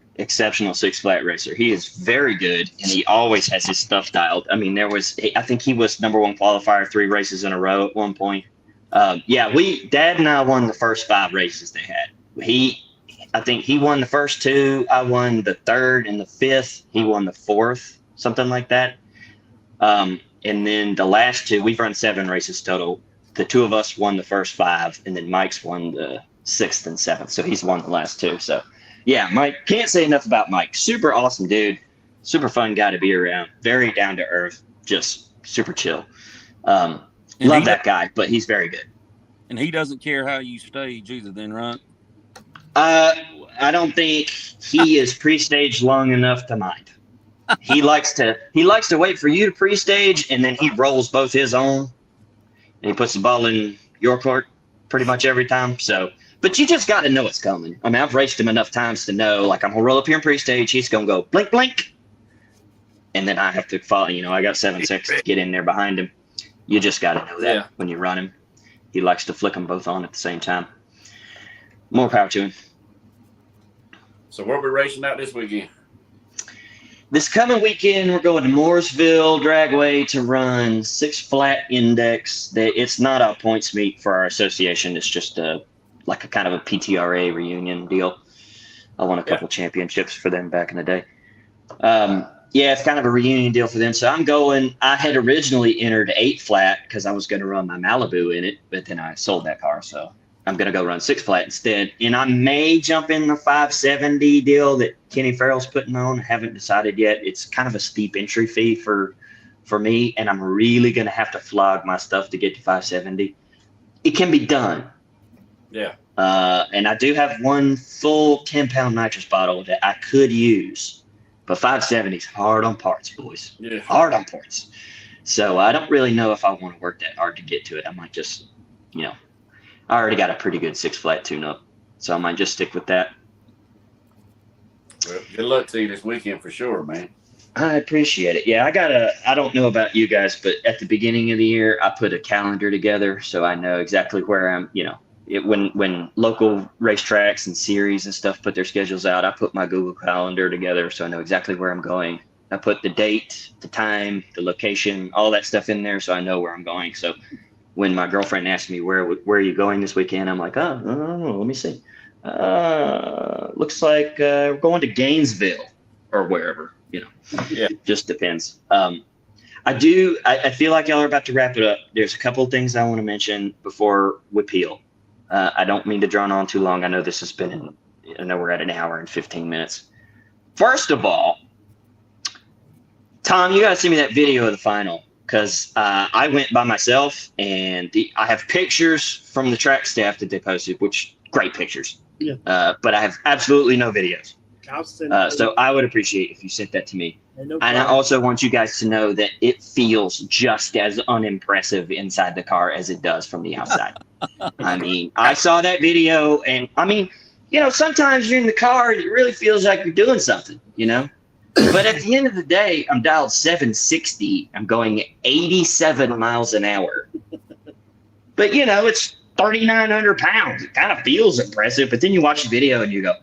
six flat racer. He is very good, and he always has his stuff dialed. I mean, I think he was number 1 qualifier 3 races in a row at one point. Dad and I won the first 5 races they had. I think he won the first 2. I won the 3rd and the 5th. He won the 4th, something like that. And then the last 2, we've run 7 races total. The 2 of us won the first 5, and then Mike's won the 6th and 7th. So he's won the last 2. So yeah, Mike, can't say enough about Mike. Super awesome dude. Super fun guy to be around. Very down to earth. Just super chill. Love that guy, but he's very good. And he doesn't care how you stage either then, right? I don't think he is pre-staged long enough to mind. He likes to wait for you to pre-stage, and then he rolls both his own, and he puts the ball in your court pretty much every time. So, but you just got to know it's coming. I mean, I've raced him enough times to know, like, I'm going to roll up here in pre-stage. He's going to go blink, blink. And then I have to follow, I got 7 seconds to get in there behind him. You just got to know that when you run him. He likes to flick them both on at the same time. More power to him. So where are we racing out this weekend? This coming weekend, we're going to Mooresville Dragway to run 6 flat index. It's not a points meet for our association. It's just a kind of a PTRA reunion deal. I won a couple championships for them back in the day. It's kind of a reunion deal for them. So I'm going. I had originally entered 8 flat because I was going to run my Malibu in it, but then I sold that car. So I'm going to go run 6 flat instead. And I may jump in the 570 deal that Kenny Farrell's putting on. I haven't decided yet. It's kind of a steep entry fee for me, and I'm really going to have to flog my stuff to get to 570. It can be done. Yeah. And I do have 1 full 10-pound nitrous bottle that I could use. But 570 is hard on parts, boys. Yeah. Hard on parts. So I don't really know if I want to work that hard to get to it. I might just, I already got a pretty good 6 flat tune-up. So I might just stick with that. Well, good luck to you this weekend for sure, man. I appreciate it. Yeah, I don't know about you guys, but at the beginning of the year, I put a calendar together so I know exactly where I'm, when local racetracks and series and stuff put their schedules out, I put my Google Calendar together so I know exactly where I'm going. I put the date, the time, the location, all that stuff in there so I know where I'm going. So when my girlfriend asked me where are you going this weekend, I'm like, I don't know, let me see. Looks like we're going to Gainesville or wherever, Yeah. Just depends. I feel like y'all are about to wrap it up. There's a couple of things I want to mention before we peel. I don't mean to drone on too long. I know this has been, I know we're at an hour and 15 minutes. First of all, Tom, you got to send me that video of the final because I went by myself and I have pictures from the track staff that they posted, which great pictures. Yeah. But I have absolutely no videos. I'll send So I would appreciate if you sent that to me. No And I problem. also want you guys to know that it feels just as unimpressive inside the car as it does from the outside. I mean, I saw that video and sometimes you're in the car and it really feels like you're doing something, But at the end of the day, I'm dialed 760. I'm going 87 miles an hour. But, it's 3,900 pounds. It kind of feels impressive. But then you watch the video and you go,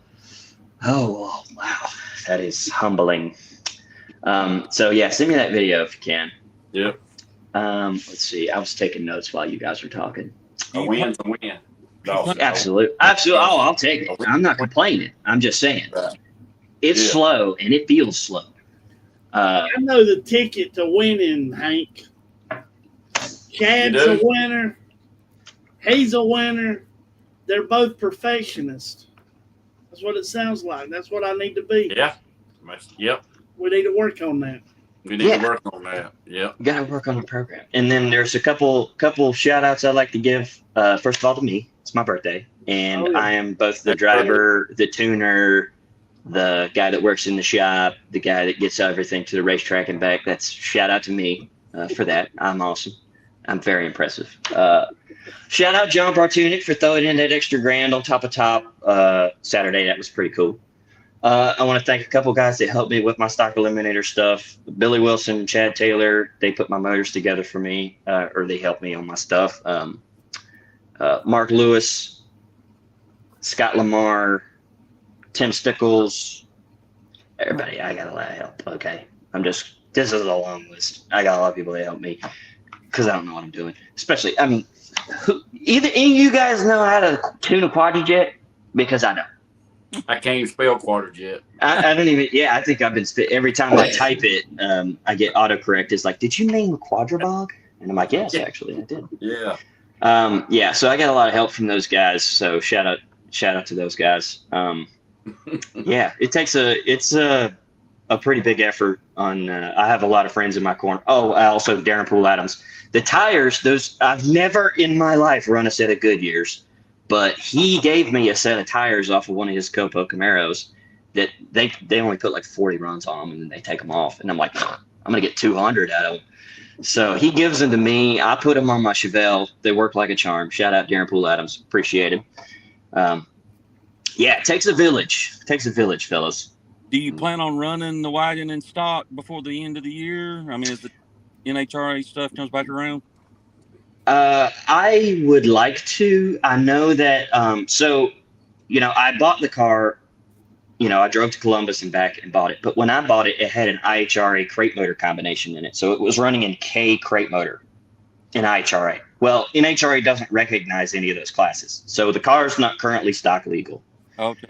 oh, wow, that is humbling. So yeah, send me that video if you can. Yep. Let's see. I was taking notes while you guys were talking. A win's a win. Absolutely. Oh, I'll take it. I'm not complaining. I'm just saying. Right. It's Yeah. slow and it feels slow. I know the ticket to winning, Hank. Chad's a winner. He's a winner. They're both perfectionists. That's what it sounds like. That's what I need to be. Yeah. Yep. We need to work on that. We need to work on that. Yep. Got to work on the program. And then there's a couple shout outs I'd like to give. First of all, to me. It's my birthday. And I am both the driver, the tuner, the guy that works in the shop, the guy that gets everything to the racetrack and back. That's shout out to me for that. I'm awesome. I'm very impressive. Shout out John Bartunik for throwing in that extra grand on top Saturday. That was pretty cool. I want to thank a couple guys that helped me with my stock eliminator stuff. Billy Wilson, Chad Taylor, they put my motors together for me, or they helped me on my stuff. Mark Lewis, Scott Lamar, Tim Stickles, everybody. I got a lot of help. Okay. This is a long list. I got a lot of people that help me because I don't know what I'm doing. Especially, either any of you guys know how to tune a quadrijet? Because I don't. I can't even spell quadrijet. I don't even. Yeah, I think I've been every time I type it, I get autocorrect. It's like, did you name a quadribog? And I'm like, yes, actually, I did. Yeah. Yeah. So I got a lot of help from those guys. So shout out to those guys. Yeah, it's a pretty big effort on. I have a lot of friends in my corner. Oh, also Darren Poole Adams. The tires, those I've never in my life run a set of Goodyears. But he gave me a set of tires off of one of his Copo Camaros that they only put like 40 runs on them and then they take them off. And I'm like, I'm going to get 200 out of them. So he gives them to me. I put them on my Chevelle. They work like a charm. Shout out Darren Poole Adams. Appreciate him. Yeah, it takes a village. It takes a village, fellas. Do you plan on running the wagon in stock before the end of the year? I mean, as the NHRA stuff comes back around? I would like to. I know that, I bought the car, I drove to Columbus and back and bought it. But when I bought it, it had an IHRA crate motor combination in it. So it was running in K crate motor in IHRA. Well, NHRA doesn't recognize any of those classes. So the car is not currently stock legal. Okay.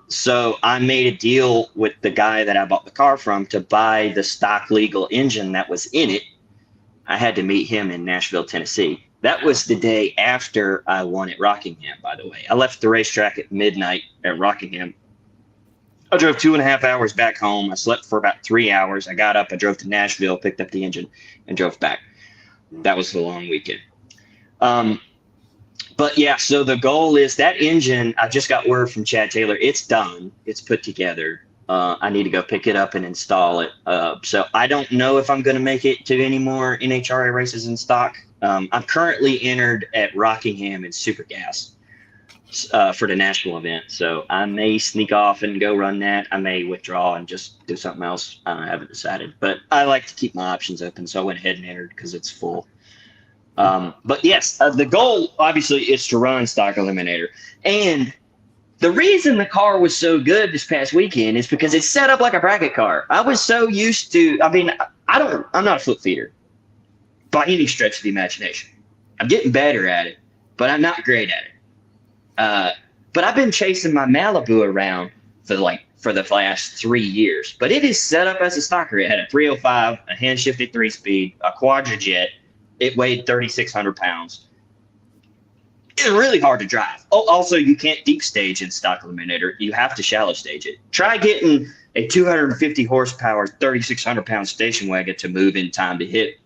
So I made a deal with the guy that I bought the car from to buy the stock legal engine that was in it. I had to meet him in Nashville, Tennessee. That was the day after I won at Rockingham, by the way. I left the racetrack at midnight at Rockingham. I drove 2.5 hours back home. I slept for about 3 hours. I got up, I drove to Nashville, picked up the engine, and drove back. That was the long weekend. But yeah, so the goal is that engine, I just got word from Chad Taylor. It's done. It's put together. I need to go pick it up and install it. So I don't know if I'm going to make it to any more NHRA races in stock. I'm currently entered at Rockingham in Super Gas for the national event. So I may sneak off and go run that. I may withdraw and just do something else. I haven't decided. But I like to keep my options open. So I went ahead and entered because it's full. But yes, the goal obviously is to run stock eliminator. And the reason the car was so good this past weekend is because it's set up like a bracket car. I was so used to, I'm not a foot feeder by any stretch of the imagination. I'm getting better at it, but I'm not great at it. But I've been chasing my Malibu around for the last 3 years, but it is set up as a stocker. It had a 305, a hand shifted 3-speed, a quadrijet. It weighed 3,600 pounds. It's really hard to drive. Oh, also, you can't deep stage in stock eliminator. You have to shallow stage it. Try getting a 250 horsepower, 3,600 pound station wagon to move in time to hit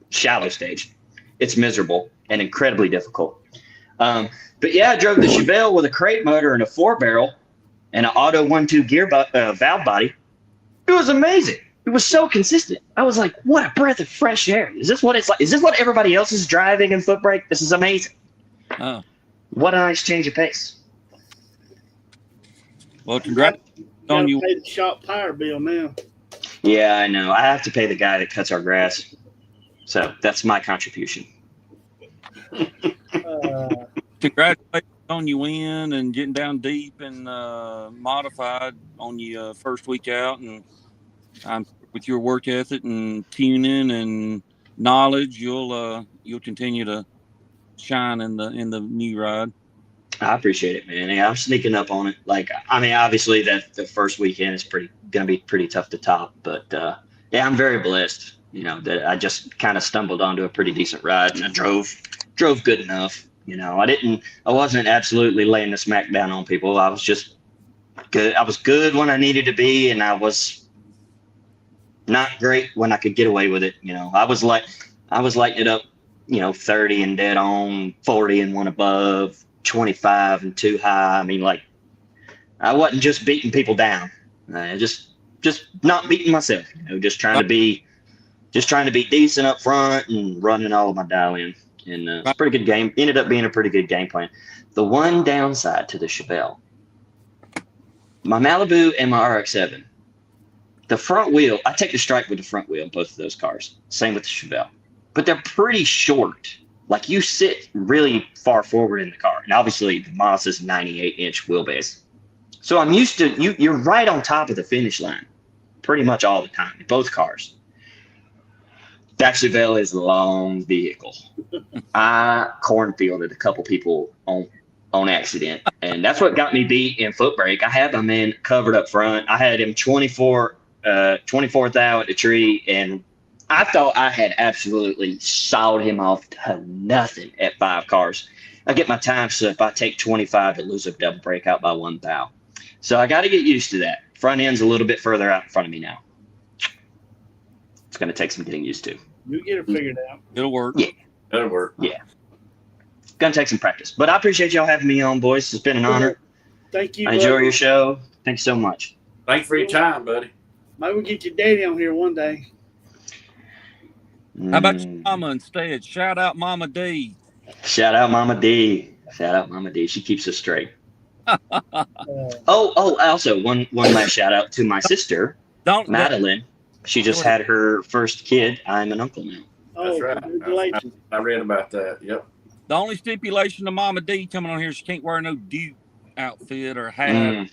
shallow stage. It's miserable and incredibly difficult. But yeah, I drove the Chevelle with a crate motor and a 4-barrel and an auto 1.2 gear valve body. It was amazing. It was so consistent. I was like, what a breath of fresh air. Is this what it's like? Is this what everybody else is driving in foot brake? This is amazing. Oh. What a nice change of pace. Well, congrats on you. Pay the shop power bill now. Yeah, I know. I have to pay the guy that cuts our grass. So that's my contribution. Congratulations on you win and getting down deep and modified on your first week out. And with your work ethic and tuning and knowledge, you'll continue to shine in the new ride. I appreciate it, man. Yeah, I'm sneaking up on it. Obviously that the first weekend is pretty going to be pretty tough to top. But yeah, I'm very blessed. You know, that I just kind of stumbled onto a pretty decent ride, and I drove good enough. You know, I wasn't absolutely laying the smack down on people. I was just good. I was good when I needed to be, and I was not great when I could get away with it. You know, I was lighting it up, you know, 30 and dead on, 40 and one above, 25 and too high. I mean, like, I wasn't just beating people down. Just not beating myself. You know, just trying to be decent up front and running all of my dial in. And it's a pretty good game. Ended up being a pretty good game plan. The one downside to the Chevelle, my Malibu and my RX-7, the front wheel, I take the strike with the front wheel in both of those cars. Same with the Chevelle. But they're pretty short. Like, you sit really far forward in the car. And obviously, the Mazda's 98-inch wheelbase. So I'm used to, you're right on top of the finish line pretty much all the time in both cars. That Chevelle is a long vehicle. I cornfielded a couple people on accident, and that's what got me beat in foot brake. I had my man covered up front. I had him 24th out at the tree, and I thought I had absolutely sawed him off to nothing at 5 cars. I get my time, so if I take 25, it lose a double brake out by 1 thou. So I got to get used to that. Front end's a little bit further out in front of me now. It's going to take some getting used to. You get it figured out. It'll work. Yeah. That'll work. Yeah. Gonna take some practice. But I appreciate y'all having me on, boys. It's been an honor. Thank you. I enjoy your show. Thanks so much. Thanks for your time, buddy. Maybe we'll get your daddy on here one day. How about your mama instead? Shout out Mama D. Shout out Mama D. Shout out Mama D. She keeps us straight. Also one last shout out to my sister, Madeline. She just had her first kid. I'm an uncle now. That's right. Congratulations. I read about that. Yep. The only stipulation to Mama D coming on here, she can't wear no Duke outfit or hat.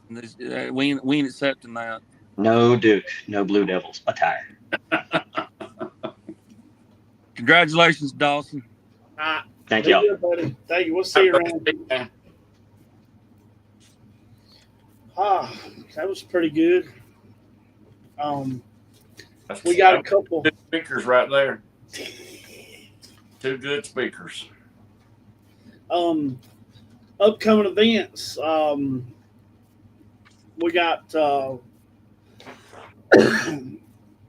We ain't accepting that. No Duke, no Blue Devils attire. Congratulations, Dawson. Thank y'all. Buddy. Thank you. We'll see you around. That was pretty good. We got a couple speakers right there. 2 good speakers. Upcoming events. We got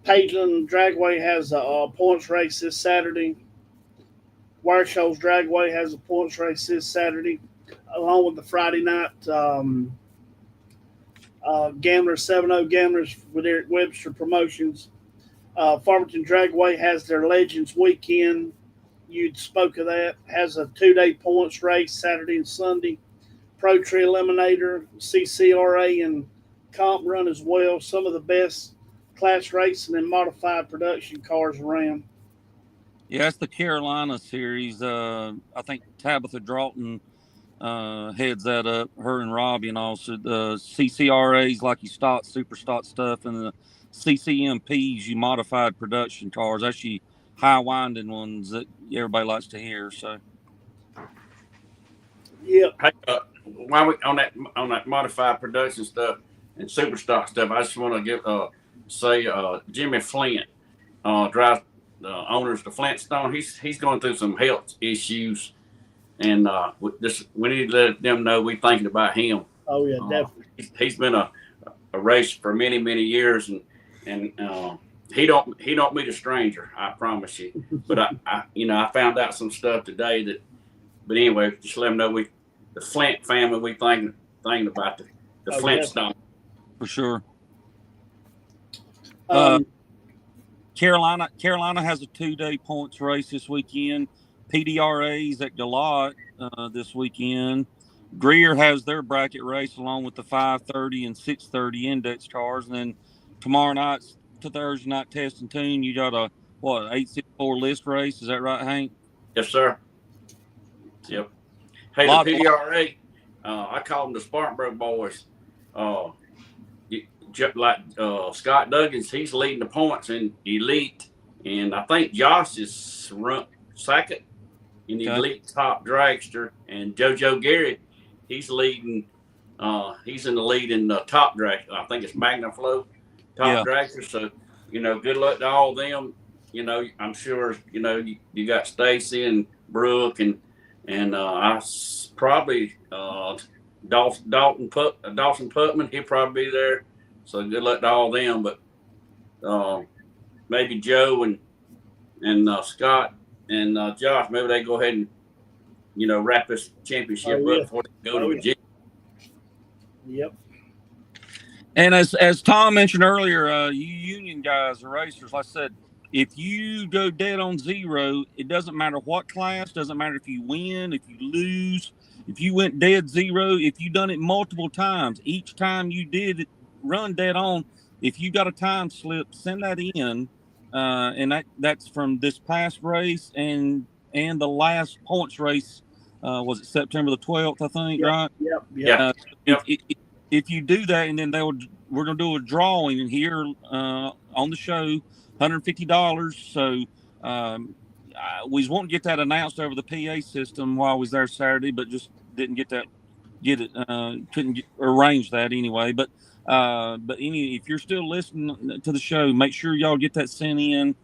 Pageland Dragway has a points race this Saturday. Wire Shoals Dragway has a points race this Saturday, along with the Friday night Gamblers 7-0 Gamblers with Eric Webster Promotions. Farmington Dragway has their Legends Weekend. You spoke of that. Has a 2-day points race Saturday and Sunday. Pro Tree Eliminator, CCRA, and Comp Run as well. Some of the best class racing and modified production cars around. Yeah, it's the Carolina series. I think Tabitha Draughton heads that up, her and Robbie, and also the CCRAs like you stock, super stock stuff, and the CCMPs, you modified production cars. That's your high winding ones that everybody likes to hear. So, yeah. Hey, while we on that modified production stuff and super stock stuff, I just want to give say Jimmy Flint drives the owners of Flintstone. He's going through some health issues, and we need to let them know we're thinking about him. Oh yeah, definitely. He's been a racer for many years, and he don't meet a stranger. I promise you. But I found out some stuff today but anyway, just let them know the Flint family, we thinking about the Flintstone. For sure. Carolina has a 2-day points race this weekend. PDRA's at Galot this weekend. Greer has their bracket race along with the 5:30 and 6:30 index cars. And then tomorrow night's to Thursday night test and tune. You got a 864 list race. Is that right, Hank? Yes, sir. Yep. Hey, the PDRA, I call them the Spartanburg boys. Like Scott Duggins, he's leading the points in Elite, and I think Josh is second in the Elite top dragster, and JoJo Garrett, he's leading He's in the lead in the top drag. I think it's Magnaflow top dragster. So, good luck to all of them. I'm sure, you got Stacy and Brooke and probably Dawson Putman. He'll probably be there. So good luck to all of them. But maybe Joe and Scott and Josh, maybe they go ahead and wrap this championship up before they go to Virginia. Yep. And as Tom mentioned earlier, you union guys, the racers, like I said, if you go dead on zero, it doesn't matter what class, doesn't matter if you win, if you lose, if you went dead zero, if you done it multiple times, each time you did it, run dead on, if you got a time slip, send that in. And that's from this past race and the last points race. Was it September the 12th, I think, right? Yep. If you do that, and then we're going to do a drawing in here on the show, $150. So we won't get that announced over the PA system while I was there Saturday, but just didn't couldn't arrange that anyway. But if you're still listening to the show, make sure y'all get that sent in.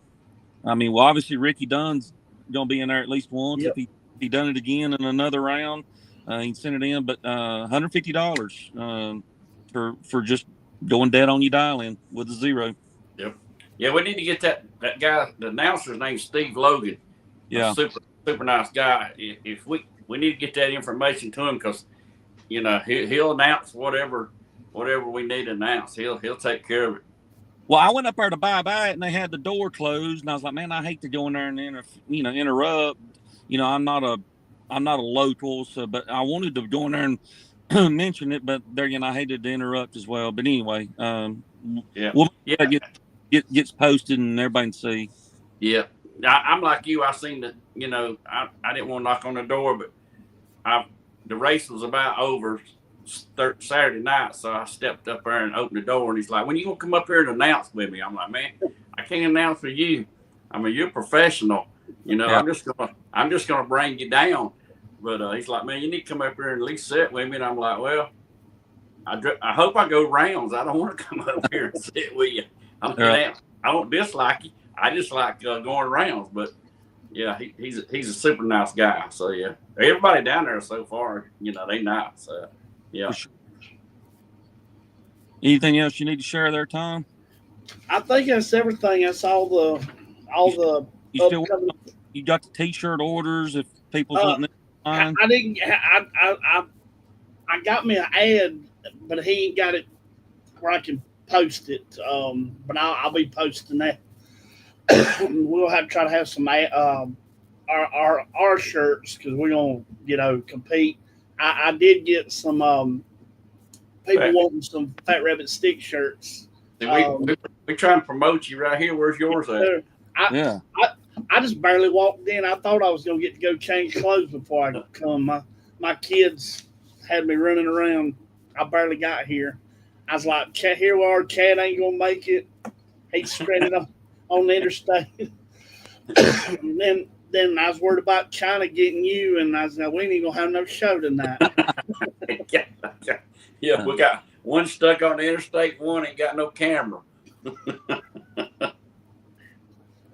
I mean, well, obviously Ricky Dunn's going to be in there at least once. Yep. If he done it again in another round, he can send it in. But $150 for just going dead on your dial-in with a zero. Yep. Yeah, we need to get that guy. The announcer's name's Steve Logan. Yeah. Super nice guy. If we need to get that information to him because he'll announce whatever we need to announce. He'll take care of it. Well, I went up there to buy it, and they had the door closed, and I was like, man, I hate to go in there and interrupt. I'm not a local, so but I wanted to go in there and mention it, but there again, I hated to interrupt as well. But anyway, gets posted and everybody can see. Yeah, I'm like you. I seen that. I didn't want to knock on the door, but the race was about over Saturday night, so I stepped up there and opened the door, and he's like, "When you gonna come up here and announce with me?" I'm like, "Man, I can't announce for you. I mean, you're a professional. Yeah. I'm just gonna bring you down." But he's like, "Man, you need to come up here and at least sit with me." And I'm like, "Well, I hope I go rounds. I don't want to come up here and sit with you. I don't dislike you. I just like going rounds." But yeah, he's a super nice guy. So yeah, everybody down there so far, they nice. Yeah. Anything else you need to share there, Tom? I think that's everything. That's all the. You got the T-shirt orders if people's wanting it. I didn't. I got me an ad, but he ain't got it where I can post it. But I'll be posting that. We'll have to try to have some our shirts because we're gonna compete. I did get some people wanting some Fat Rabbit stick shirts. We trying to promote you right here. Where's yours at? I just barely walked in. I thought I was gonna get to go change clothes before I come. My kids had me running around. I barely got here. I was like, "Cat, here we are. Cat ain't gonna make it. He's stranded on the interstate." And then I was worried about China getting you, and I was like, "We ain't gonna have no show tonight." Yeah, we got one stuck on the interstate, one ain't got no camera.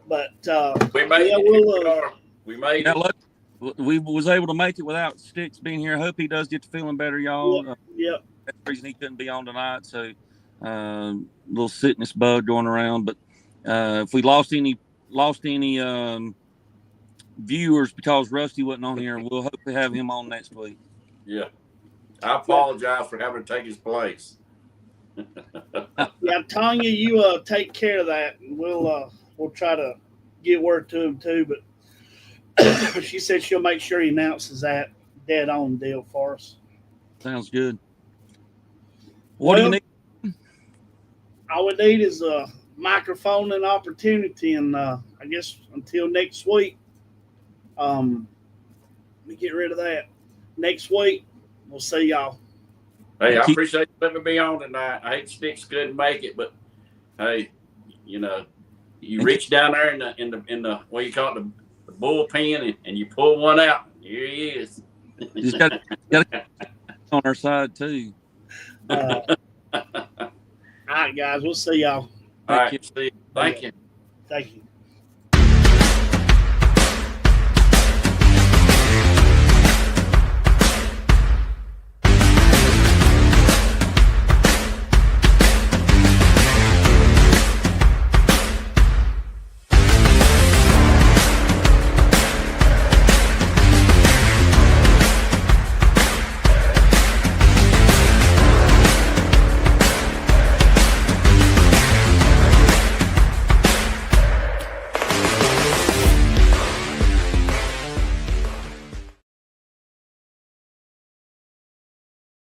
But we made it. We made it. Look, we was able to make it without Sticks being here. I hope he does get to feeling better, y'all. Yep. That's the reason he couldn't be on tonight. So little sickness bug going around. But if we lost any viewers because Rusty wasn't on here, we'll hope to have him on next week. Yeah. I apologize for having to take his place. Yeah, Tanya, you take care of that, and we'll try to get word to him too. But she said she'll make sure he announces that dead on deal for us. Sounds good. What do you need? All we need is a microphone and opportunity, and I guess until next week, let me get rid of that. Next week, we'll see y'all. Hey, I appreciate you letting me be on tonight. I hate Sticks couldn't make it, but hey, you reach down there in the what you call it, the bullpen, and you pull one out. Here he is. Just got on our side too. All right, guys. We'll see y'all. All right. See you. Thank you. Thank you.